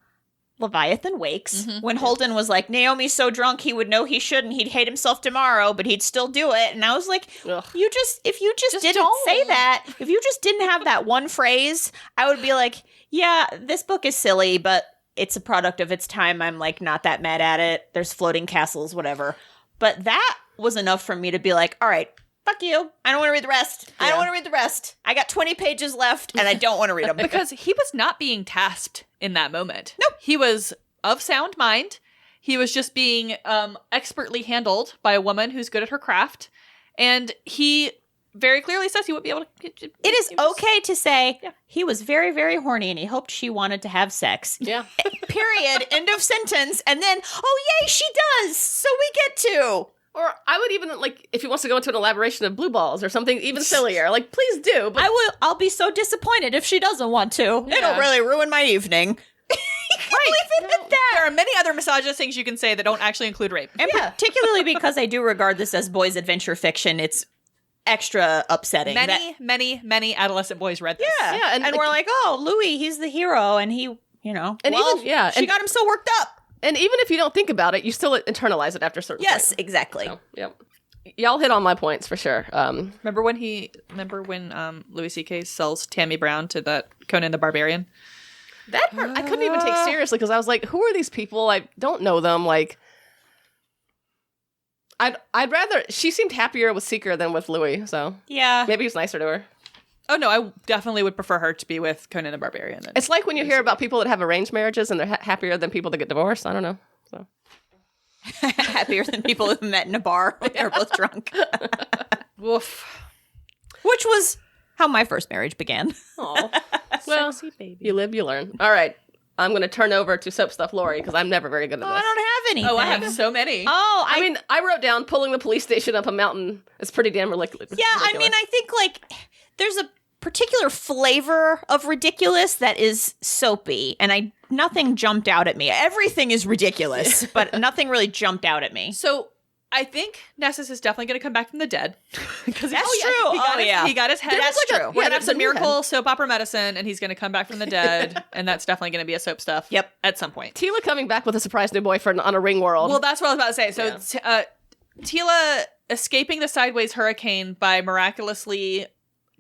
Leviathan Wakes, when Holden was like, Naomi's so drunk he would know he shouldn't. He'd hate himself tomorrow, but he'd still do it. And I was like, if you just didn't say that, if you just didn't have that one phrase, I would be like, yeah, this book is silly, but it's a product of its time. I'm like not that mad at it. There's floating castles, whatever. But that was enough for me to be like, all right, fuck you. I don't want to read the rest. I don't want to read the rest. I got 20 pages left, and I don't want to read them. Because he was not being tasked in that moment. Nope. He was of sound mind. He was just being expertly handled by a woman who's good at her craft. And he very clearly says he would be able to... It is okay to say he was very, very horny, and he hoped she wanted to have sex. Yeah. Period. End of sentence. And then, oh, yay, she does. So we get to... Or I would even, like, if he wants to go into an elaboration of blue balls or something even sillier, like, please do. But I'll be so disappointed if she doesn't want to. Yeah. It'll really ruin my evening. Right. Leave it at that. There are many other misogynist things you can say that don't actually include rape. And particularly because I do regard this as boys' adventure fiction, it's extra upsetting. Many adolescent boys read this. Yeah, and we're like, oh, Louis, he's the hero, and he, you know, and well, even, she got him so worked up. And even if you don't think about it, you still internalize it after a certain Yes, point. exactly. So, yep. Y'all hit on my points for sure. Remember when Louis C.K. sells Tammy Brown to that Conan the Barbarian? That part I couldn't even take seriously because I was like, who are these people? I don't know them. Like, I'd rather, she seemed happier with Seeker than with Louis, so yeah, maybe he's nicer to her. Oh no, I definitely would prefer her to be with Conan the Barbarian. It's like when you hear about people that have arranged marriages and they're happier than people that get divorced. I don't know. So happier than people who met in a bar when they're both drunk. Woof. Which was how my first marriage began. Oh, well, Sexy baby. you live, you learn. All right, I'm going to turn over to Soap Stuff Lori because I'm never very good at this. I don't have anything. Oh, I have so many. Oh, I mean, I wrote down pulling the police station up a mountain. It's pretty damn ridiculous. Yeah, I mean, I think like there's a particular flavor of ridiculous that is soapy, and nothing jumped out at me. Everything is ridiculous, but nothing really jumped out at me. So I think Nessus is definitely going to come back from the dead. Because That's true. He got his head. That's true. We're going to have some miracle soap opera medicine, and he's going to come back from the dead, and that's definitely going to be a soap stuff. Yep. At some point. Tila coming back with a surprise new boyfriend on a Ringworld. Well, that's what I was about to say. So Tila escaping the sideways hurricane by miraculously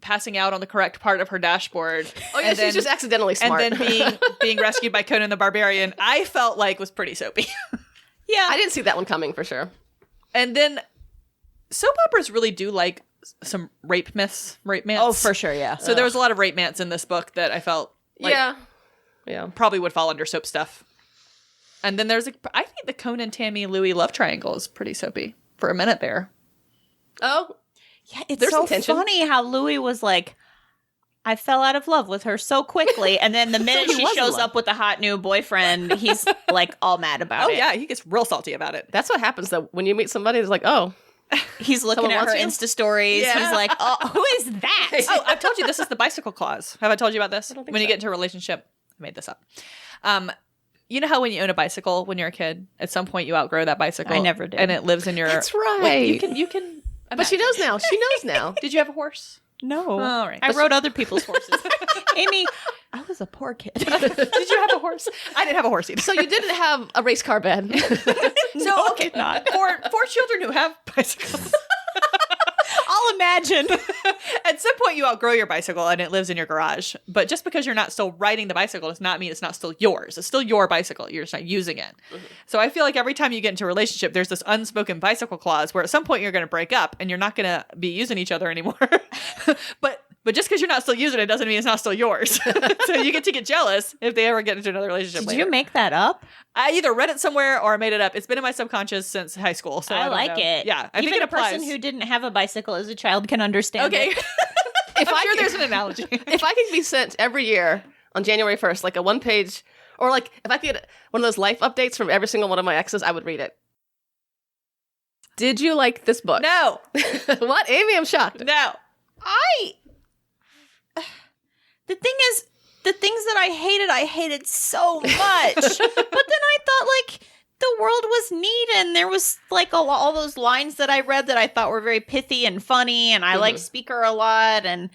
passing out on the correct part of her dashboard. Oh yeah, she's just accidentally smart. And then being rescued by Conan the Barbarian, I felt like was pretty soapy. Yeah. I didn't see that one coming for sure. And then soap operas really do like some rape mants. Oh, for sure, yeah. So there was a lot of rape mants in this book that I felt like yeah, probably would fall under soap stuff. And then there's I think the Conan, Tammy, Louis love triangle is pretty soapy for a minute there. Oh, Yeah, it's There's so some tension. funny how Louis was like, I fell out of love with her so quickly. And then the minute he she was in shows love. up with a hot new boyfriend, he's like all mad about Oh it. yeah, he gets real salty about it. that's what happens though when you meet somebody. It's like, oh, He's looking Someone at her wants you? Insta stories. Yeah. He's like, oh, who is that? Oh, I've told you this is the bicycle clause. Have I told you about this? don't think When you so. get into a relationship, I made this up. You know how when you own a bicycle when you're a kid, at some point you outgrow that bicycle. I never did. and it lives in your. that's Well, right. you can. but she imagine. knows now. She knows now. Did you have a horse? No. All right. I rode other people's horses. Amy, I was a poor kid. Did you have a horse? I didn't have a horse either. So you didn't have a race car bed. So okay, did not. for children who have bicycles, I'll imagine. at some point you outgrow your bicycle and it lives in your garage. But just because you're not still riding the bicycle does not mean it's not still yours. It's still your bicycle. You're just not using it. Mm-hmm. So I feel like every time you get into a relationship, there's this unspoken bicycle clause where at some point you're going to break up and you're not going to be using each other anymore. But just because you're not still using it doesn't mean it's not still yours. So you get to get jealous if they ever get into another relationship Did later. you make that up? I either read it somewhere or I made it up. It's been in my subconscious since high school. So I don't like know. it. Yeah. I Even think it a person applies. who didn't have a bicycle as a child can understand Okay. it. If I'm I sure could- there's an analogy. If I could be sent every year on January 1st, like a one-page, or like if I could get one of those life updates from every single one of my exes, I would read it. Did you like this book? No. What? Amy, I'm shocked. No. The thing is, the things that I hated so much. But then I thought, like, the world was neat, and there was, like, all those lines that I read that I thought were very pithy and funny, and I like Speaker a lot, and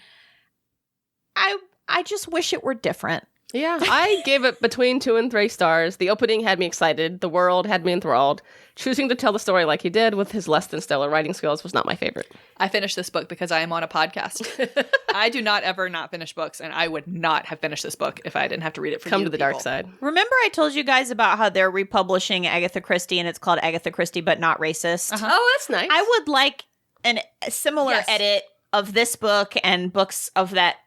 I just wish it were different. Yeah, I gave it between 2 and 3 stars. The opening had me excited. The world had me enthralled. Choosing to tell the story like he did with his less than stellar writing skills was not my favorite. I finished this book because I am on a podcast. I do not ever not finish books, and I would not have finished this book if I didn't have to read it for Come you to the people. dark side. Remember I told you guys about how they're republishing Agatha Christie, and it's called Agatha Christie, but not racist? Oh, that's nice. I would like a similar Yes. edit of this book and books of that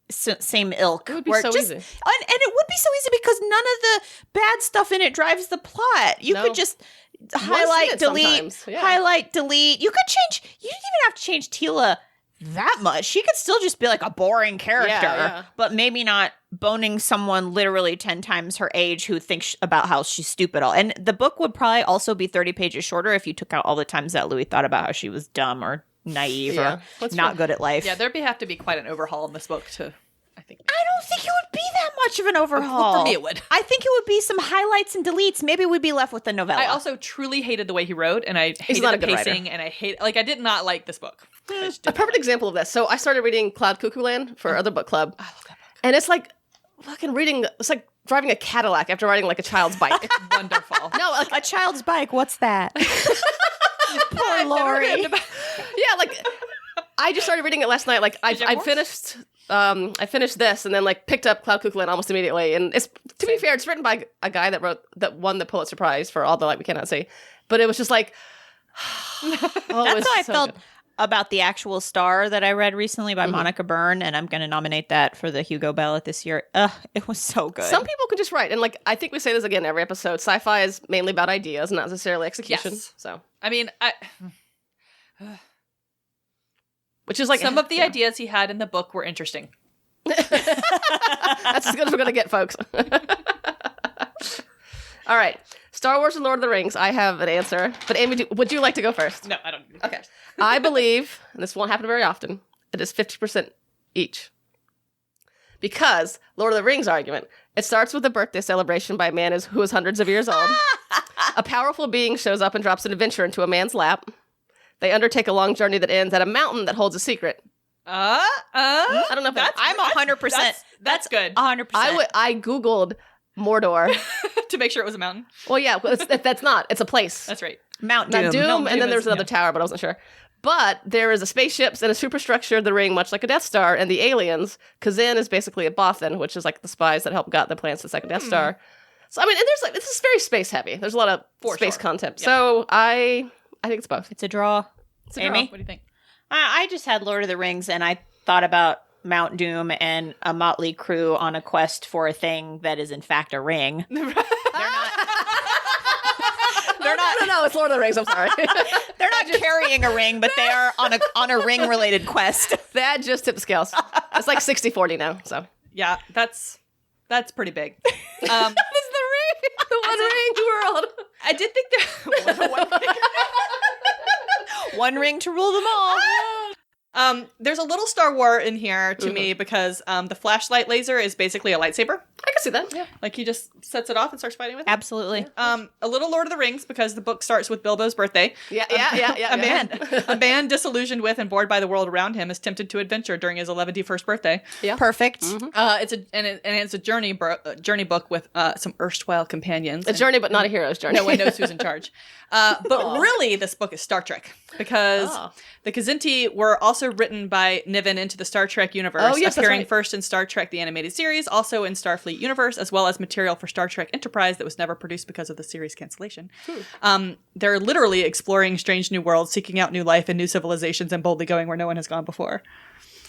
same ilk. It would be where so easy. And it would be so easy because none of the bad stuff in it drives the plot. You No. could just see highlight, it delete, sometimes, yeah. highlight, delete. You could change. You didn't even have to change Tila that much. She could still just be like a boring character, yeah. but maybe not boning someone literally 10 times her age who thinks about how she's stupid. And the book would probably also be 30 pages shorter if you took out all the times that Louis thought about how she was dumb or naive Yeah, or that's not fair. good at life. Yeah, there'd have to be quite an overhaul in this book to, I think. I don't think it would be that much of an overhaul. For me, it would. I think it would be some highlights and deletes. Maybe we'd be left with the novella. I also truly hated the way he wrote, and I hated not a the good writer. pacing, and I did not like this book. I just A did perfect example of this. So I started reading Cloud Cuckoo Land for other book club. I love that book. And it's like fucking reading, it's like driving a Cadillac after riding like a child's bike. It's wonderful. No, like, a child's bike. What's that? Poor Lori. yeah, like I just started reading it last night. Like you have I horse? finished I finished this and then like picked up Cloud Cuckoo Land almost immediately. And it's to be fair, it's written by a guy that won the Pulitzer Prize for All the Light We Cannot See. But it was just like That's how I felt about The Actual Star that I read recently by Monica Byrne, and I'm going to nominate that for the Hugo ballot this year. It was so good. Some people can just write, and like I think we say this again every episode. Sci-fi is mainly about ideas, not necessarily execution. Yes. So, I mean, which is like some of the ideas he had in the book were interesting. That's as good as we're gonna get, folks. All right, Star Wars and Lord of the Rings. I have an answer, but Amy, would you like to go first? No, I don't. Okay. I believe, and this won't happen very often, it is 50% each. Because Lord of the Rings argument, it starts with a birthday celebration by a man who is hundreds of years old. A powerful being shows up and drops an adventure into a man's lap. They undertake a long journey that ends at a mountain that holds a secret. I don't know if I'm 100%. That's good. 100%. I Googled Mordor. To make sure it was a mountain. Well, yeah, that's not. It's a place. That's right. Mount Doom. Not Doom, Mount and then Doom there's is- another tower, but I wasn't sure. But there is a spaceships and a superstructure of the ring, much like a Death Star, and the aliens. Kazin is basically a Bothan, which is like the spies that helped got the plans to the second Death Star. So I mean, and there's like this is very space heavy. There's a lot of space content. Yeah. So I think it's both. It's a draw. It's a Amy? draw. What do you think? I just had Lord of the Rings, and I thought about Mount Doom and a motley crew on a quest for a thing that is in fact a ring. No, it's Lord of the Rings. I'm sorry. They're not carrying a ring, but they are on a ring related quest. That just tipped the scales. It's like 60-40 now. So Yeah, that's pretty big. it's the ring, the one ring world. I did think there One ring to rule them all. there's a little Star Wars in here to me because the flashlight laser is basically a lightsaber. I can see that. Yeah. Like he just sets it off and starts fighting with it. Absolutely. A little Lord of the Rings because the book starts with Bilbo's birthday. Yeah. A man disillusioned with and bored by the world around him is tempted to adventure during his 111st birthday. Yeah. Perfect. It's a journey book with some erstwhile companions. A journey, but not a hero's journey. No one knows who's in charge. But really, this book is Star Trek because the Kzinti were also written by Niven into the Star Trek universe, Oh, yes, that's appearing right. first in Star Trek the Animated Series, also in Starfleet universe, as well as material for Star Trek Enterprise that was never produced because of the series cancellation. They're literally exploring strange new worlds, seeking out new life and new civilizations, and boldly going where no one has gone before.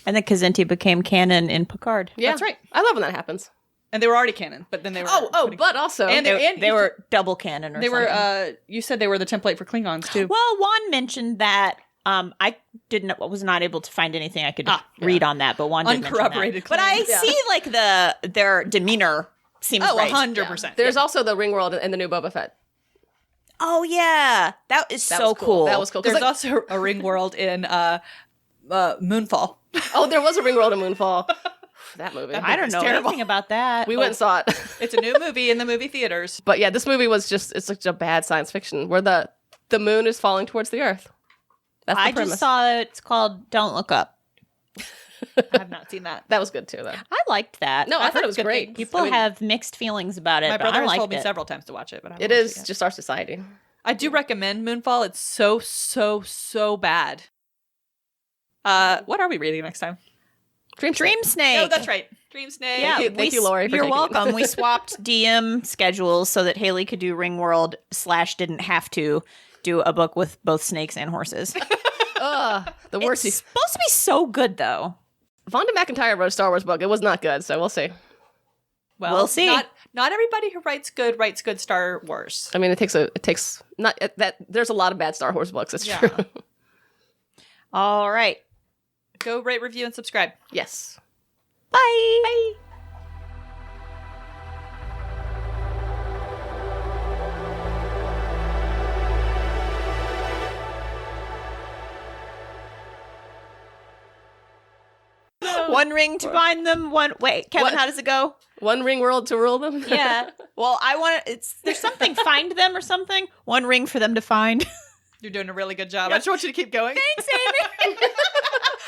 And the Kzinti became canon in Picard. Yeah. That's right. I love when that happens. And they were already canon, but then they were But also, And They were double canon or they something. were you said they were the template for Klingons too. Well, Juan mentioned that. I was not able to find anything I could read on that, but Juan did mention that. Uncorroborated But I claims. Yeah. see like their demeanor seems right. 100%. there's also the Ringworld and the new Boba Fett. Oh yeah, that is That so was cool. That was cool. 'Cause, There's like, also a ring world in Moonfall. oh, there was a Ringworld and Moonfall. That movie. I don't know terrible. anything about that. We went and saw it. It's a new movie in the movie theaters. But yeah, this movie was it's such a bad science fiction where the moon is falling towards the earth. That's the I premise. just saw it's called Don't Look Up. I have not seen that. That was good too, though. I liked that. No, I thought heard it was good great. things. People have mixed feelings about it, My but brother I has liked told me it. several times to watch it, but I haven't It watched is yet. just our society. I do recommend Moonfall. It's so bad. What are we reading next time? Dream Snake. Oh, that's right. Dream Snake. Yeah, Thank you, Lori, for You're taking it. welcome. We swapped DM schedules so that Haley could do Ringworld / didn't have to do a book with both snakes and horses. Ugh, the worst. It's supposed to be so good, though. Vonda McIntyre wrote a Star Wars book. It was not good, so we'll see. Well, We'll see. Not everybody who writes good Star Wars. I mean, it takes not that. There's a lot of bad Star Wars books. It's Yeah. true. All right. Go rate, review, and subscribe. Yes. Bye. Bye. One ring to bind them. Wait, Kevin, What? how does it go? One ring world to rule them. Yeah. Well, there's something find them or something. One ring for them to find. You're doing a really good job. I just want you to keep going. Thanks, Amy.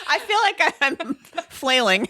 I feel like I'm flailing.